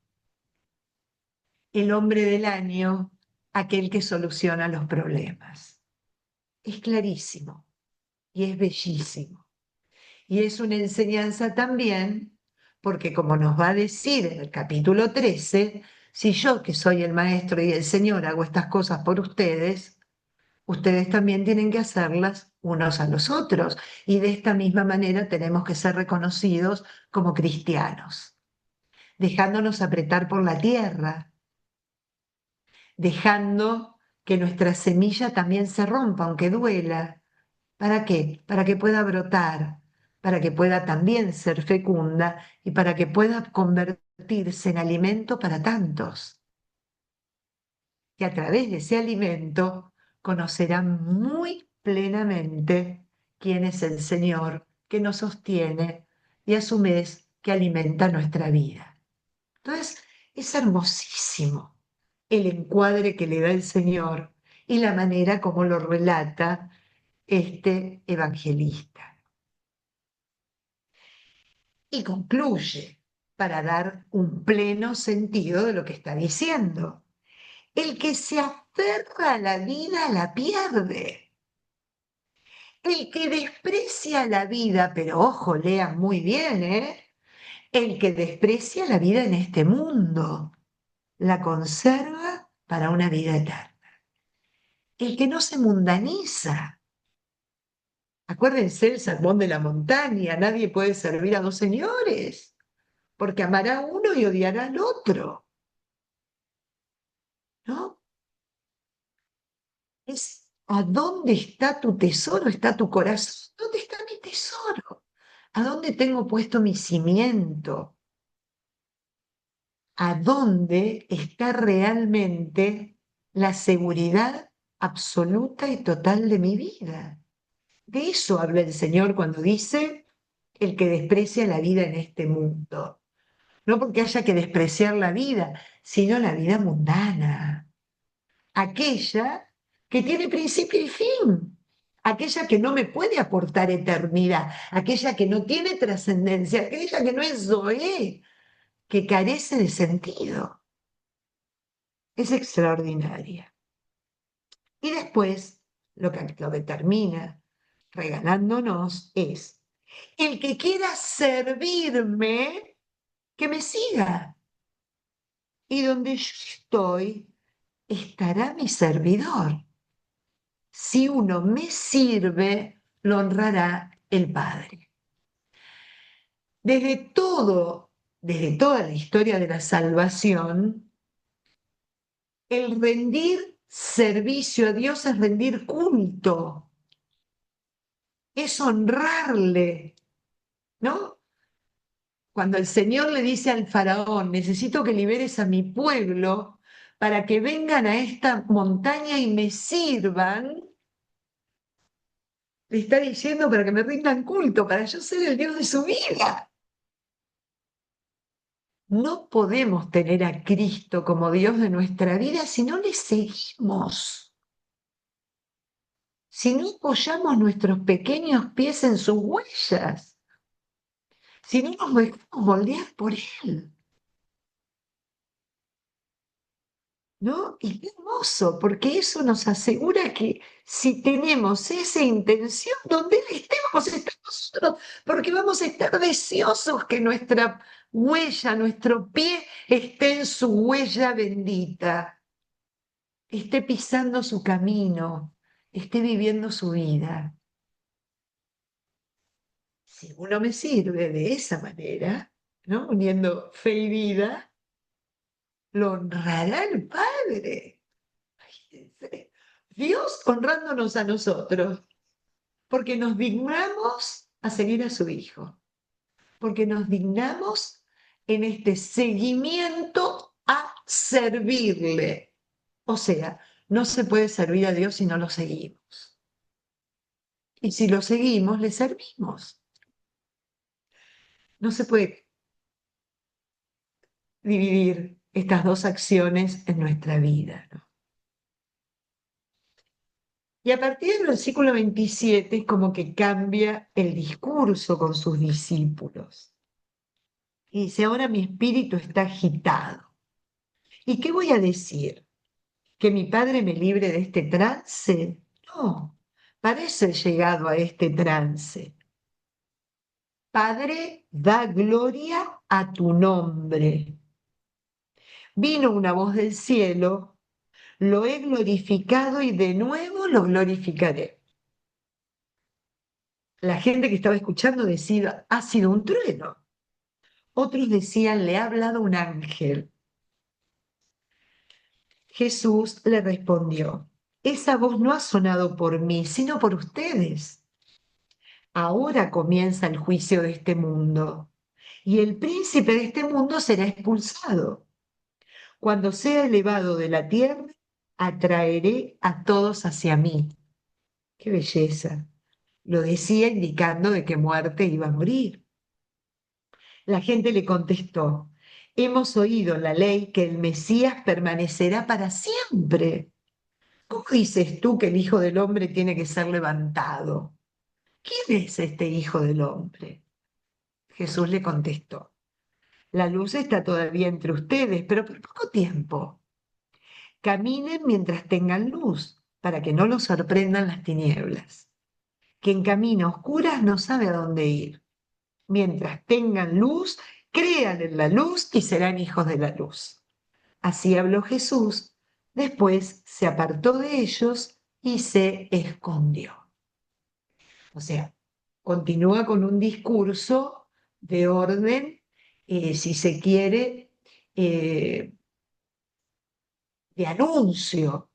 A: el hombre del año, aquel que soluciona los problemas. Es clarísimo y es bellísimo. Y es una enseñanza también, porque como nos va a decir en el capítulo 13, si yo que soy el maestro y el Señor hago estas cosas por ustedes, ustedes también tienen que hacerlas unos a los otros. Y de esta misma manera tenemos que ser reconocidos como cristianos, dejándonos apretar por la tierra, dejando que nuestra semilla también se rompa, aunque duela. ¿Para qué? Para que pueda brotar, para que pueda también ser fecunda y para que pueda convertirse en alimento para tantos, que a través de ese alimento conocerán muy plenamente quién es el Señor que nos sostiene y a su vez que alimenta nuestra vida. Entonces, es hermosísimo el encuadre que le da el Señor y la manera como lo relata este evangelista. Y concluye para dar un pleno sentido de lo que está diciendo. El que se aferra a la vida la pierde. El que desprecia la vida, pero ojo, lean muy bien, ¿eh? El que desprecia la vida en este mundo, la conserva para una vida eterna. El que no se mundaniza. Acuérdense el sermón de la montaña: nadie puede servir a dos señores, porque amará a uno y odiará al otro, ¿no? Es ¿a dónde está tu tesoro? Está tu corazón. ¿Dónde está mi tesoro? ¿A dónde tengo puesto mi cimiento? ¿A dónde está realmente la seguridad absoluta y total de mi vida? De eso habla el Señor cuando dice el que desprecia la vida en este mundo. No porque haya que despreciar la vida, sino la vida mundana, aquella que tiene principio y fin, aquella que no me puede aportar eternidad, aquella que no tiene trascendencia, aquella que no es Zoé, que carece de sentido. Es extraordinaria. Y después, lo que termina regalándonos es, el que quiera servirme, que me siga. Y donde yo estoy, estará mi servidor. Si uno me sirve, lo honrará el Padre. Desde todo, desde toda la historia de la salvación, el rendir servicio a Dios es rendir culto, es honrarle, ¿no? Cuando el Señor le dice al faraón, necesito que liberes a mi pueblo para que vengan a esta montaña y me sirvan, le está diciendo para que me rindan culto, para yo ser el Dios de su vida. No podemos tener a Cristo como Dios de nuestra vida si no le seguimos, si no apoyamos nuestros pequeños pies en sus huellas, si no nos dejamos moldear por Él. ¿No? Y qué hermoso, porque eso nos asegura que si tenemos esa intención, donde Él esté, vamos a estar nosotros, porque vamos a estar deseosos que nuestra huella, nuestro pie, esté en su huella bendita, esté pisando su camino, esté viviendo su vida. Si uno me sirve de esa manera, ¿no? Uniendo fe y vida, lo honrará el Padre. Dios honrándonos a nosotros, porque nos dignamos a seguir a su Hijo, porque nos dignamos en este seguimiento a servirle. O sea, no se puede servir a Dios si no lo seguimos. Y si lo seguimos, le servimos. No se puede dividir estas dos acciones en nuestra vida, ¿no? Y a partir del versículo 27 es como que cambia el discurso con sus discípulos. Y dice, ahora mi espíritu está agitado. ¿Y qué voy a decir? ¿Que mi padre me libre de este trance? No, parece llegado a este trance. Padre, da gloria a tu nombre. Vino una voz del cielo, lo he glorificado y de nuevo lo glorificaré. La gente que estaba escuchando decía, ha sido un trueno. Otros decían, le ha hablado un ángel. Jesús le respondió, esa voz no ha sonado por mí, sino por ustedes. Ahora comienza el juicio de este mundo, y el príncipe de este mundo será expulsado. Cuando sea elevado de la tierra, atraeré a todos hacia mí. ¡Qué belleza! Lo decía indicando de qué muerte iba a morir. La gente le contestó, hemos oído en la ley que el Mesías permanecerá para siempre. ¿Cómo dices tú que el Hijo del Hombre tiene que ser levantado? ¿Quién es este Hijo del Hombre? Jesús le contestó, la luz está todavía entre ustedes, pero por poco tiempo. Caminen mientras tengan luz, para que no los sorprendan las tinieblas. Quien camina a oscuras no sabe a dónde ir. Mientras tengan luz, crean en la luz y serán hijos de la luz. Así habló Jesús, después se apartó de ellos y se escondió. O sea, continúa con un discurso de orden, si se quiere, de anuncio.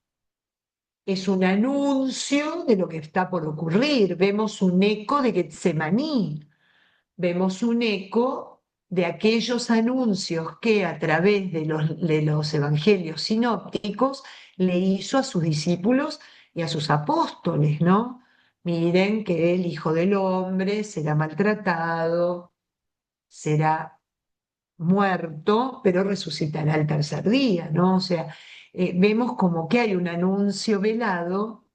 A: es un anuncio de lo que está por ocurrir. Vemos un eco de Getsemaní, vemos un eco de aquellos anuncios que a través de los evangelios sinópticos le hizo a sus discípulos y a sus apóstoles, ¿no? Miren que el Hijo del Hombre será maltratado, será muerto, pero resucitará al tercer día, ¿no? O sea, vemos como que hay un anuncio velado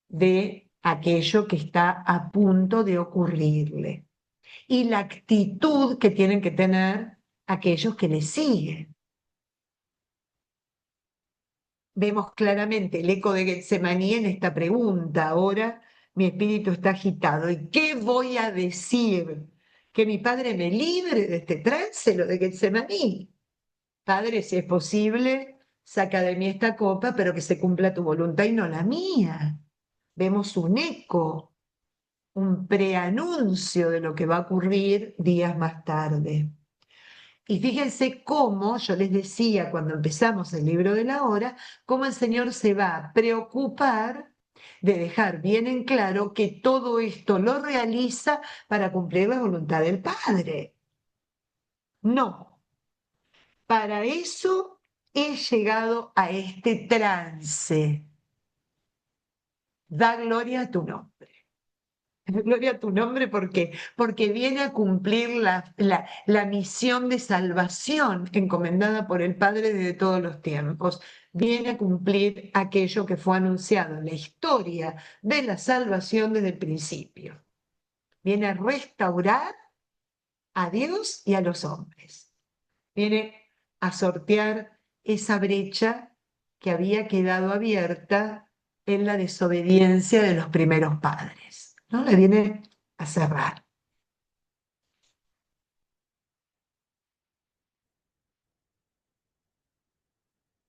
A: de aquello que está a punto de ocurrirle y la actitud que tienen que tener aquellos que le siguen. Vemos claramente el eco de Getsemaní en esta pregunta. Ahora mi espíritu está agitado. ¿Y qué voy a decir? ¿Que mi padre me libre de este trance, lo de Getsemaní? Padre, si es posible, saca de mí esta copa, pero que se cumpla tu voluntad y no la mía. Vemos un eco, un preanuncio de lo que va a ocurrir días más tarde. Y fíjense cómo, yo les decía cuando empezamos el libro de la hora, cómo el Señor se va a preocupar de dejar bien en claro que todo esto lo realiza para cumplir la voluntad del Padre. No, para eso he llegado a este trance. Da gloria a tu nombre. Gloria a tu nombre porque viene a cumplir la misión de salvación encomendada por el Padre desde todos los tiempos. Viene a cumplir aquello que fue anunciado en la historia de la salvación desde el principio. Viene a restaurar a Dios y a los hombres. Viene a sortear esa brecha que había quedado abierta en la desobediencia de los primeros padres, ¿no? Le viene a cerrar.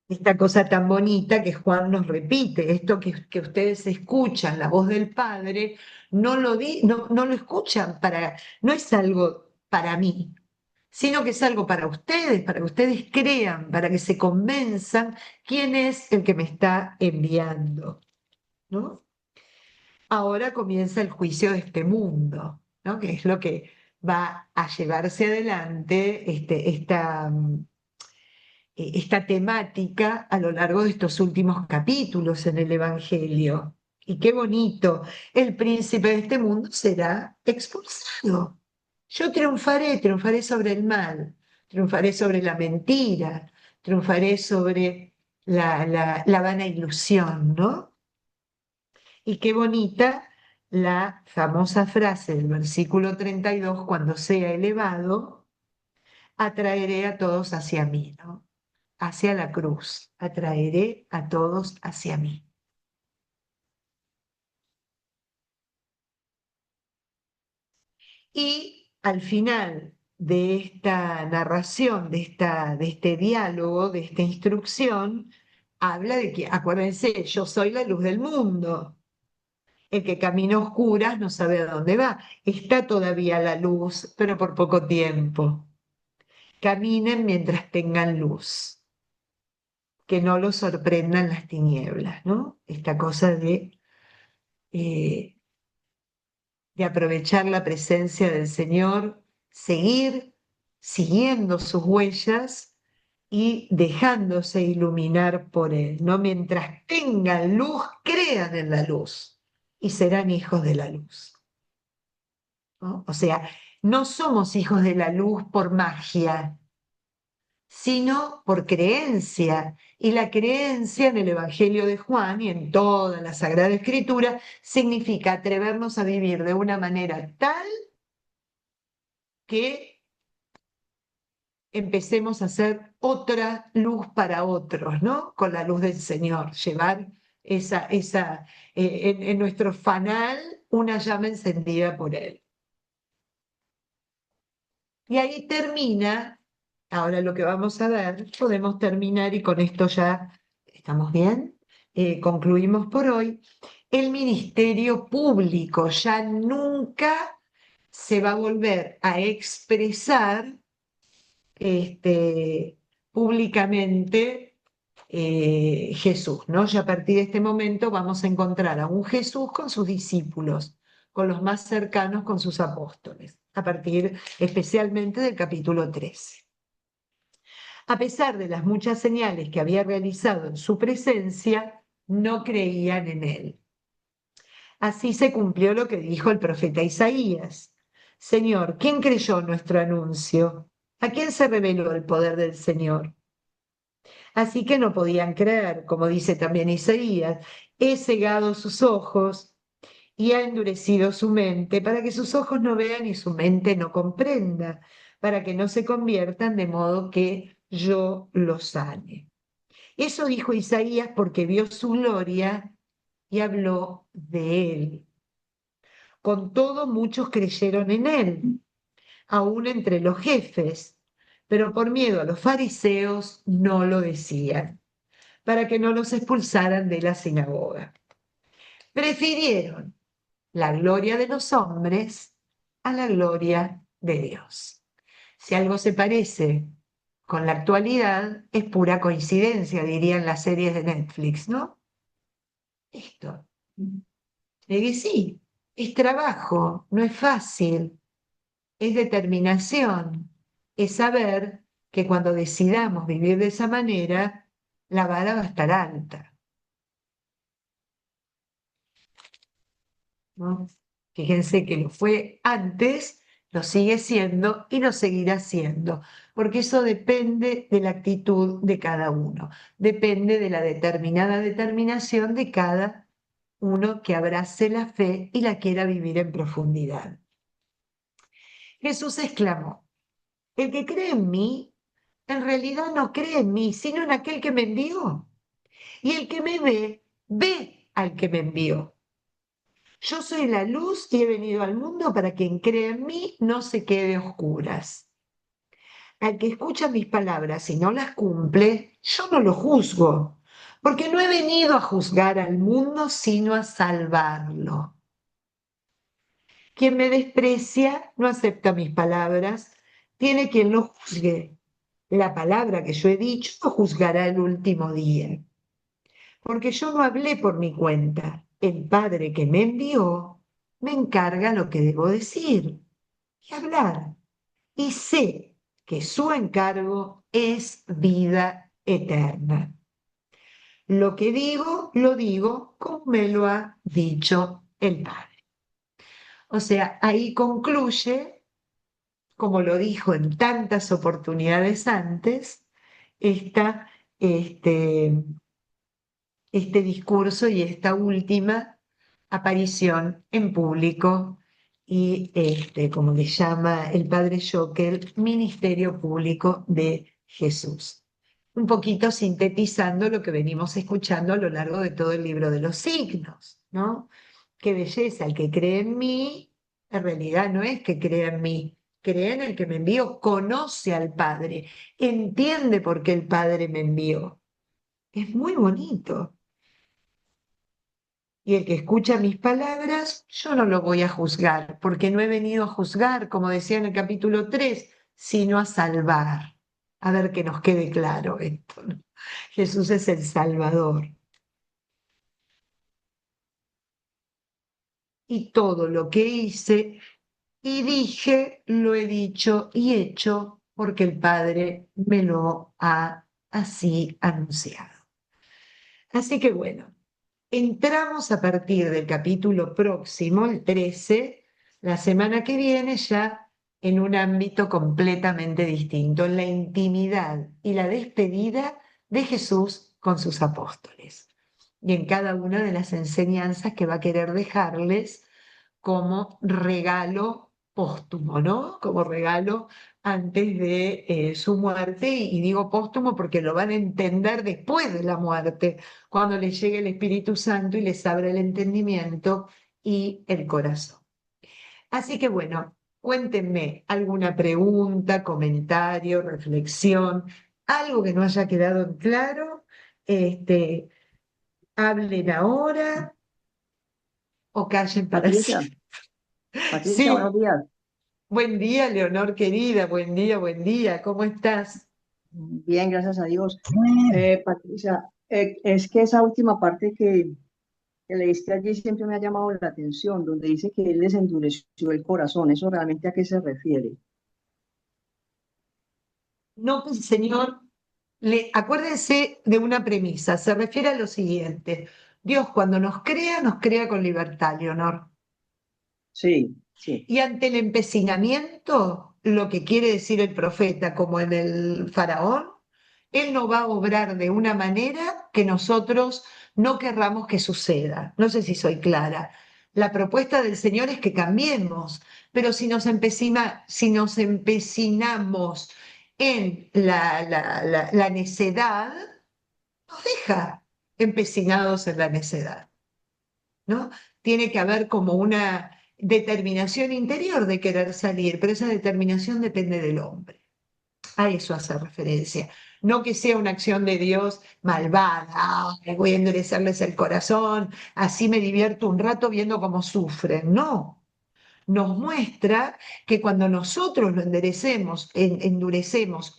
A: Esta cosa tan bonita que Juan nos repite, esto que ustedes escuchan, la voz del Padre, no lo escuchan no es algo para mí, sino que es algo para que ustedes crean, para que se convenzan quién es el que me está enviando, ¿no? Ahora comienza el juicio de este mundo, ¿no? Que es lo que va a llevarse adelante esta temática a lo largo de estos últimos capítulos en el Evangelio. Y qué bonito, el príncipe de este mundo será expulsado. Yo triunfaré sobre el mal, triunfaré sobre la mentira, triunfaré sobre la vana ilusión, ¿no? Y qué bonita la famosa frase del versículo 32, cuando sea elevado, atraeré a todos hacia mí, ¿no? Hacia la cruz, atraeré a todos hacia mí. Y al final de esta narración, de este diálogo, de esta instrucción, habla de que, acuérdense, yo soy la luz del mundo. El que camina a oscuras no sabe a dónde va. Está todavía la luz, pero por poco tiempo. Caminen mientras tengan luz, que no los sorprendan las tinieblas, ¿no? Esta cosa eh, de aprovechar la presencia del Señor, seguir siguiendo sus huellas y dejándose iluminar por Él, ¿no? Mientras tengan luz, crean en la luz y serán hijos de la luz, ¿no? O sea, no somos hijos de la luz por magia, sino por creencia. Y la creencia en el Evangelio de Juan y en toda la Sagrada Escritura significa atrevernos a vivir de una manera tal que empecemos a hacer otra luz para otros, ¿no? Con la luz del Señor, llevar en nuestro fanal una llama encendida por Él. Y ahí termina, ahora lo que vamos a ver, podemos terminar y con esto ya estamos bien, concluimos por hoy. El ministerio público ya nunca se va a volver a expresar públicamente Jesús, ¿no? Ya a partir de este momento vamos a encontrar a un Jesús con sus discípulos, con los más cercanos, con sus apóstoles, a partir especialmente del capítulo 13. A pesar de las muchas señales que había realizado en su presencia, no creían en él. Así se cumplió lo que dijo el profeta Isaías. Señor, ¿quién creyó nuestro anuncio? ¿A quién se reveló el poder del Señor? Así que no podían creer, como dice también Isaías, he cegado sus ojos y ha endurecido su mente para que sus ojos no vean y su mente no comprenda, para que no se conviertan de modo que yo los sane. Eso dijo Isaías porque vio su gloria y habló de él. Con todo, muchos creyeron en él, aún entre los jefes, pero por miedo a los fariseos no lo decían, para que no los expulsaran de la sinagoga. Prefirieron la gloria de los hombres a la gloria de Dios. Si algo se parece con la actualidad, es pura coincidencia, dirían las series de Netflix, ¿no? Esto. Le que sí, es trabajo, no es fácil, es determinación, es saber que cuando decidamos vivir de esa manera, la vara va a estar alta, ¿no? Fíjense que lo fue antes, lo sigue siendo y lo seguirá siendo, porque eso depende de la actitud de cada uno, depende de la determinada determinación de cada uno que abrace la fe y la quiera vivir en profundidad. Jesús exclamó, el que cree en mí, en realidad no cree en mí, sino en aquel que me envió. Y el que me ve, ve al que me envió. Yo soy la luz y he venido al mundo para que quien cree en mí no se quede a oscuras. Al que escucha mis palabras y no las cumple, yo no lo juzgo, porque no he venido a juzgar al mundo, sino a salvarlo. Quien me desprecia no acepta mis palabras, tiene quien lo juzgue. La palabra que yo he dicho lo juzgará el último día. Porque yo no hablé por mi cuenta. El Padre que me envió me encarga lo que debo decir y hablar. Y sé que su encargo es vida eterna. Lo que digo, lo digo como me lo ha dicho el Padre. O sea, ahí concluye, como lo dijo en tantas oportunidades antes, esta, este, este discurso y esta última aparición en público y, como le llama el padre Schockel, ministerio público de Jesús. Un poquito sintetizando lo que venimos escuchando a lo largo de todo el libro de los signos, ¿no? Qué belleza, el que cree en mí, en realidad no es que crea en mí, cree en el que me envió, conoce al Padre, entiende por qué el Padre me envió. Es muy bonito. Y el que escucha mis palabras, yo no lo voy a juzgar, porque no he venido a juzgar, como decía en el capítulo 3, sino a salvar. A ver que nos quede claro esto, ¿no? Jesús es el Salvador. Y todo lo que hice y dije, lo he dicho y hecho, porque el Padre me lo ha así anunciado. Así que bueno. Entramos a partir del capítulo próximo, el 13, la semana que viene ya en un ámbito completamente distinto, en la intimidad y la despedida de Jesús con sus apóstoles y en cada una de las enseñanzas que va a querer dejarles como regalo póstumo, ¿no? Como regalo antes de su muerte, y digo póstumo porque lo van a entender después de la muerte, cuando les llegue el Espíritu Santo y les abra el entendimiento y el corazón. Así que bueno, cuéntenme alguna pregunta, comentario, reflexión, algo que no haya quedado en claro, hablen ahora o callen para
B: Patricia,
A: siempre.
B: Buenos
A: Sí.
B: días.
A: Buen día, Leonor querida, buen día, ¿cómo estás?
B: Bien, gracias a Dios. Patricia, es que esa última parte que leíste allí siempre me ha llamado la atención, donde dice que Él les endureció el corazón. ¿Eso realmente a qué se refiere?
A: No, pues, Señor, acuérdense de una premisa, se refiere a lo siguiente. Dios cuando nos crea con libertad, Leonor.
B: Sí, sí.
A: Y ante el empecinamiento, lo que quiere decir el profeta, como en el faraón, él no va a obrar de una manera que nosotros no querramos que suceda. No sé si soy clara. La propuesta del Señor es que cambiemos, pero si nos empecinamos en la necedad, nos deja empecinados en la necedad. ¿No? Tiene que haber como una determinación interior de querer salir, pero esa determinación depende del hombre. A eso hace referencia. No que sea una acción de Dios malvada, voy a endurecerles el corazón, así me divierto un rato viendo cómo sufren. No, nos muestra que cuando nosotros lo endurecemos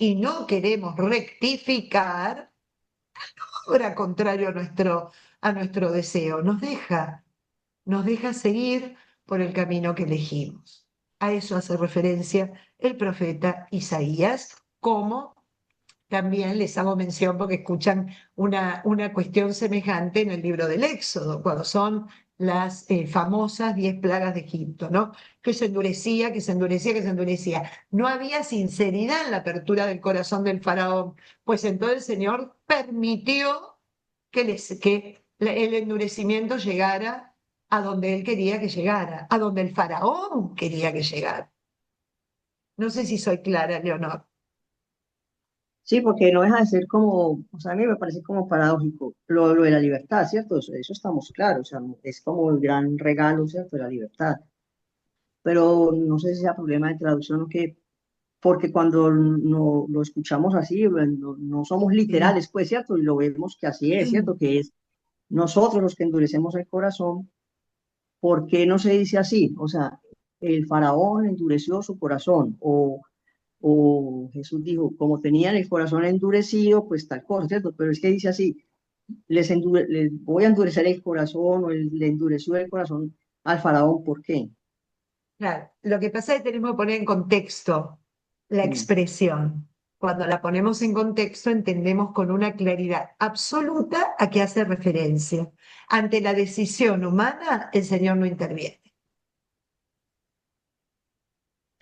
A: y no queremos rectificar, obra contrario a nuestro deseo, nos deja seguir por el camino que elegimos. A eso hace referencia el profeta Isaías, como también les hago mención porque escuchan una cuestión semejante en el libro del Éxodo, cuando son las famosas 10 plagas de Egipto, ¿no? Que se endurecía, que se endurecía, que se endurecía. No había sinceridad en la apertura del corazón del faraón, pues entonces el Señor permitió que el endurecimiento llegara a donde él quería que llegara, a donde el faraón quería que llegara. No sé si soy clara, Leonor.
B: Sí, porque no deja de ser como, o sea, a mí me parece como paradójico lo de la libertad, ¿cierto? Eso estamos claros, o sea, es como el gran regalo, ¿cierto? De la libertad. Pero no sé si sea problema de traducción o qué, porque cuando no, lo escuchamos así, no somos
A: Sí.
B: literales, pues, ¿cierto? Y lo vemos que así es, ¿cierto? Que es nosotros los que endurecemos el corazón. ¿Por qué no se dice así? O sea, el faraón endureció su corazón, o Jesús dijo, como tenían el corazón endurecido, pues tal cosa, ¿cierto? Pero es que dice así, les voy a endurecer el corazón, o le endureció el corazón al faraón, ¿por qué?
A: Claro, lo que pasa es que tenemos que poner en contexto la
B: Mm.
A: expresión. Cuando la ponemos en contexto, entendemos con una claridad absoluta a qué hace referencia. Ante la decisión humana, el Señor no interviene,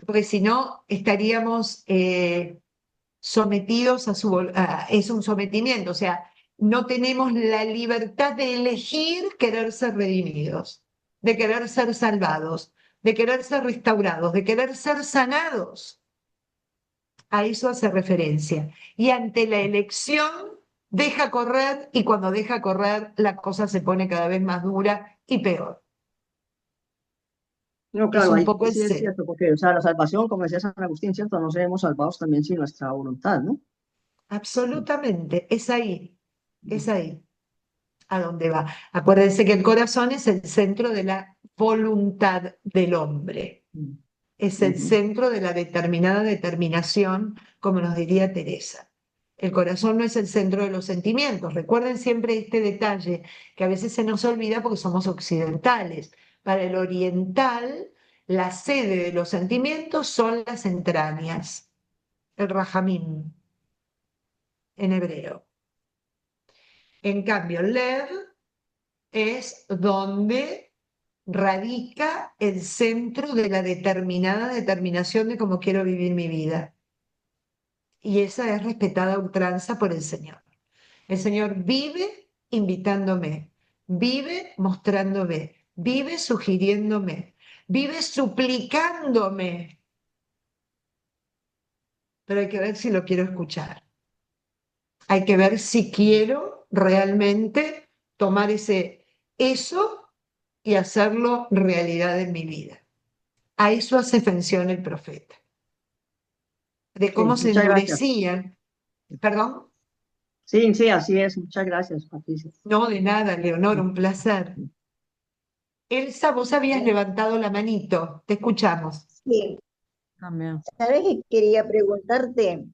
A: porque si no, estaríamos sometidos es un sometimiento, o sea, no tenemos la libertad de elegir querer ser redimidos, de querer ser salvados, de querer ser restaurados, de querer ser sanados. A eso hace referencia. Y ante la elección, deja correr y cuando deja correr, la cosa se pone cada vez más dura y peor.
B: No,
A: Es
B: claro,
A: un
B: ahí
A: poco
B: sí es
A: ese.
B: cierto, porque, o sea, la salvación, como decía San Agustín, ¿cierto? No seremos salvados también sin nuestra voluntad, ¿no?
A: Absolutamente, es ahí a dónde va. Acuérdense que el corazón es el centro de la voluntad del hombre,
B: Mm.
A: es el
B: Ujú.
A: centro de la determinada determinación, como nos diría Teresa. El corazón no es el centro de los sentimientos. Recuerden siempre este detalle que a veces se nos olvida porque somos occidentales. Para el oriental, la sede de los sentimientos son las entrañas, el rajamín en hebreo. En cambio, Lev es donde radica el centro de la determinada determinación de cómo quiero vivir mi vida. Y esa es respetada a ultranza por el Señor. El Señor vive invitándome, vive mostrándome, vive sugiriéndome, vive suplicándome, pero hay que ver si lo quiero escuchar. Hay que ver si quiero realmente tomar eso y hacerlo realidad en mi vida. A eso hace mención el profeta, de
B: Sí,
A: cómo se
B: muchas gracias.
A: endurecían, perdón,
B: Sí, sí, así es. Muchas gracias, Patricia.
A: no de nada, Leonor, un placer. Elsa, vos habías levantado la manito, te escuchamos.
C: Sí,
D: También.
C: sabes que quería preguntarte,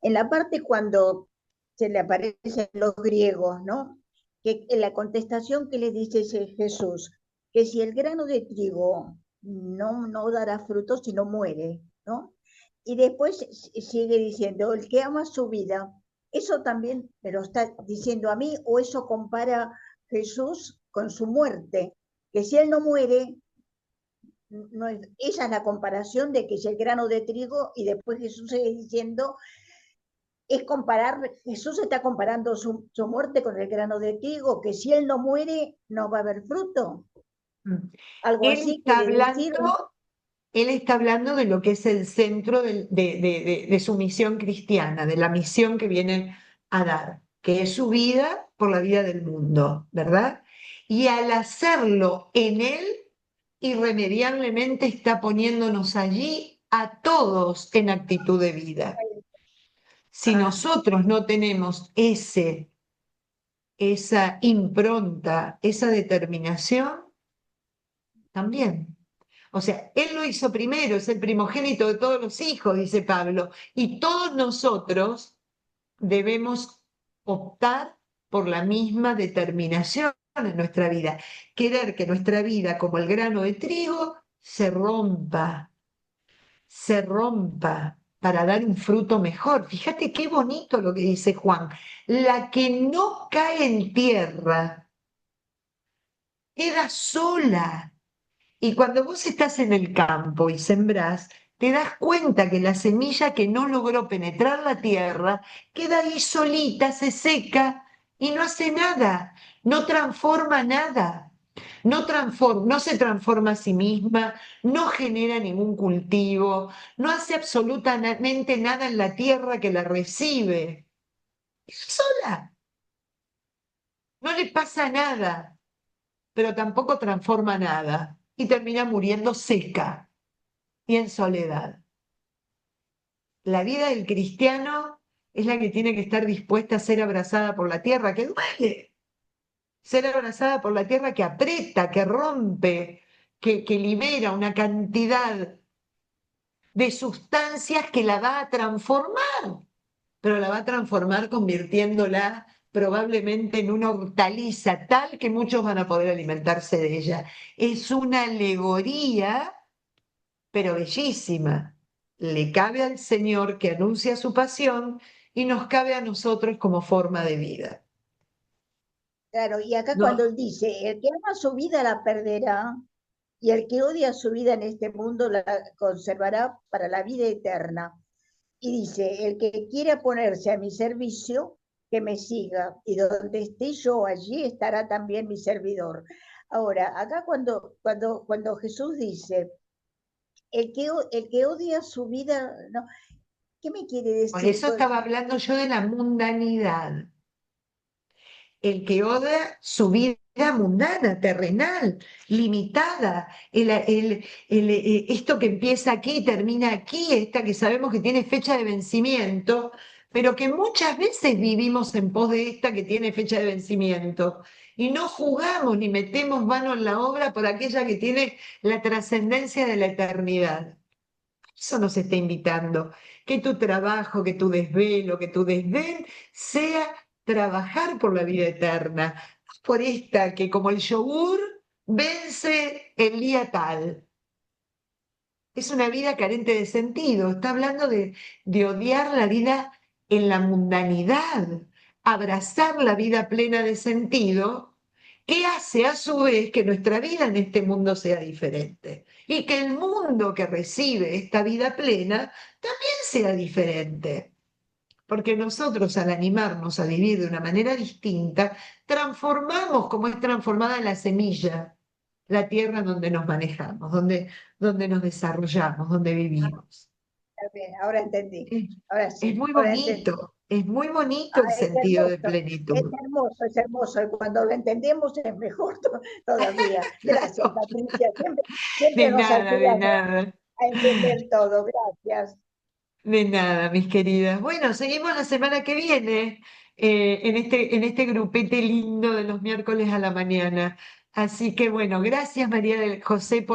C: En la parte cuando se le aparecen los griegos, ¿no? Que en la contestación que les dice Jesús, que si el grano de trigo no dará frutos si no muere, ¿no? Y después sigue diciendo, el que ama su vida, eso también me lo está diciendo a mí, o eso compara Jesús con su muerte, que si él no muere, no es, esa es la comparación de que es el grano de trigo, y después Jesús sigue diciendo, es comparar, Jesús está comparando su muerte con el grano de trigo, que si él no muere, no va a haber fruto.
A: Mm.
C: Algo
A: Él
C: así
A: está
C: quiere decir.
A: hablando, él está hablando de lo que es el centro de su misión cristiana, de la misión que viene a dar, que es su vida por la vida del mundo, ¿verdad? Y al hacerlo en él, irremediablemente está poniéndonos allí a todos en actitud de vida. Si nosotros no tenemos esa impronta, esa determinación, también. O sea, él lo hizo primero, es el primogénito de todos los hijos, dice Pablo, y todos nosotros debemos optar por la misma determinación en nuestra vida, querer que nuestra vida, como el grano de trigo, se rompa para dar un fruto mejor. Fíjate qué bonito lo que dice Juan. La que no cae en tierra queda sola. Y cuando vos estás en el campo y sembrás, te das cuenta que la semilla que no logró penetrar la tierra queda ahí solita, se seca y no hace nada, no transforma nada, no se transforma a sí misma, no genera ningún cultivo, no hace absolutamente nada en la tierra que la recibe. Está sola, no le pasa nada, pero tampoco transforma nada y termina muriendo seca y en soledad. La vida del cristiano es la que tiene que estar dispuesta a ser abrazada por la tierra, que duele, ser abrazada por la tierra que aprieta, que rompe, que libera una cantidad de sustancias que la va a transformar, pero la va a transformar convirtiéndola probablemente en una hortaliza tal que muchos van a poder alimentarse de ella. Es una alegoría pero bellísima. Le cabe al Señor que anuncia su pasión y nos cabe a nosotros como forma de vida.
C: Claro, y acá
A: ¿No?
C: cuando él dice, el que ama su vida la perderá, y el que odia su vida en este mundo la conservará para la vida eterna. Y dice, el que quiera ponerse a mi servicio, que me siga, y donde esté yo, allí estará también mi servidor. Ahora, acá cuando Jesús dice, el que odia su vida, no, ¿qué me quiere
A: Por
C: decir?
A: eso estaba hablando yo de la mundanidad. El que odia su vida mundana, terrenal, limitada, esto que empieza aquí y termina aquí, esta que sabemos que tiene fecha de vencimiento, pero que muchas veces vivimos en pos de esta que tiene fecha de vencimiento y no jugamos ni metemos mano en la obra por aquella que tiene la trascendencia de la eternidad. Eso nos está invitando, que tu trabajo, que tu desvelo, que tu desdén sea trabajar por la vida eterna, no por esta que como el yogur vence el día tal. Es una vida carente de sentido, está hablando de odiar la vida en la mundanidad, abrazar la vida plena de sentido, que hace a su vez que nuestra vida en este mundo sea diferente y que el mundo que recibe esta vida plena también sea diferente. Porque nosotros al animarnos a vivir de una manera distinta, transformamos como es transformada la semilla, la tierra donde nos manejamos, donde nos desarrollamos, donde vivimos.
C: Bien, ahora entendí,
A: Es,
C: ahora
A: es
C: sí,
A: muy
C: ahora entendí.
A: bonito, es muy bonito el
C: Es
A: sentido de
C: hermoso, es
A: plenitud.
C: hermoso, es hermoso. Y cuando lo entendemos es mejor todavía. Gracias,
A: Claro.
C: Patricia.
A: De
C: Siempre nos
A: nada, de
C: ayudas
A: nada.
C: a entender todo. Gracias.
A: De nada, mis queridas. Bueno, seguimos la semana que viene en este grupete lindo de los miércoles a la mañana. Así que bueno, gracias María del José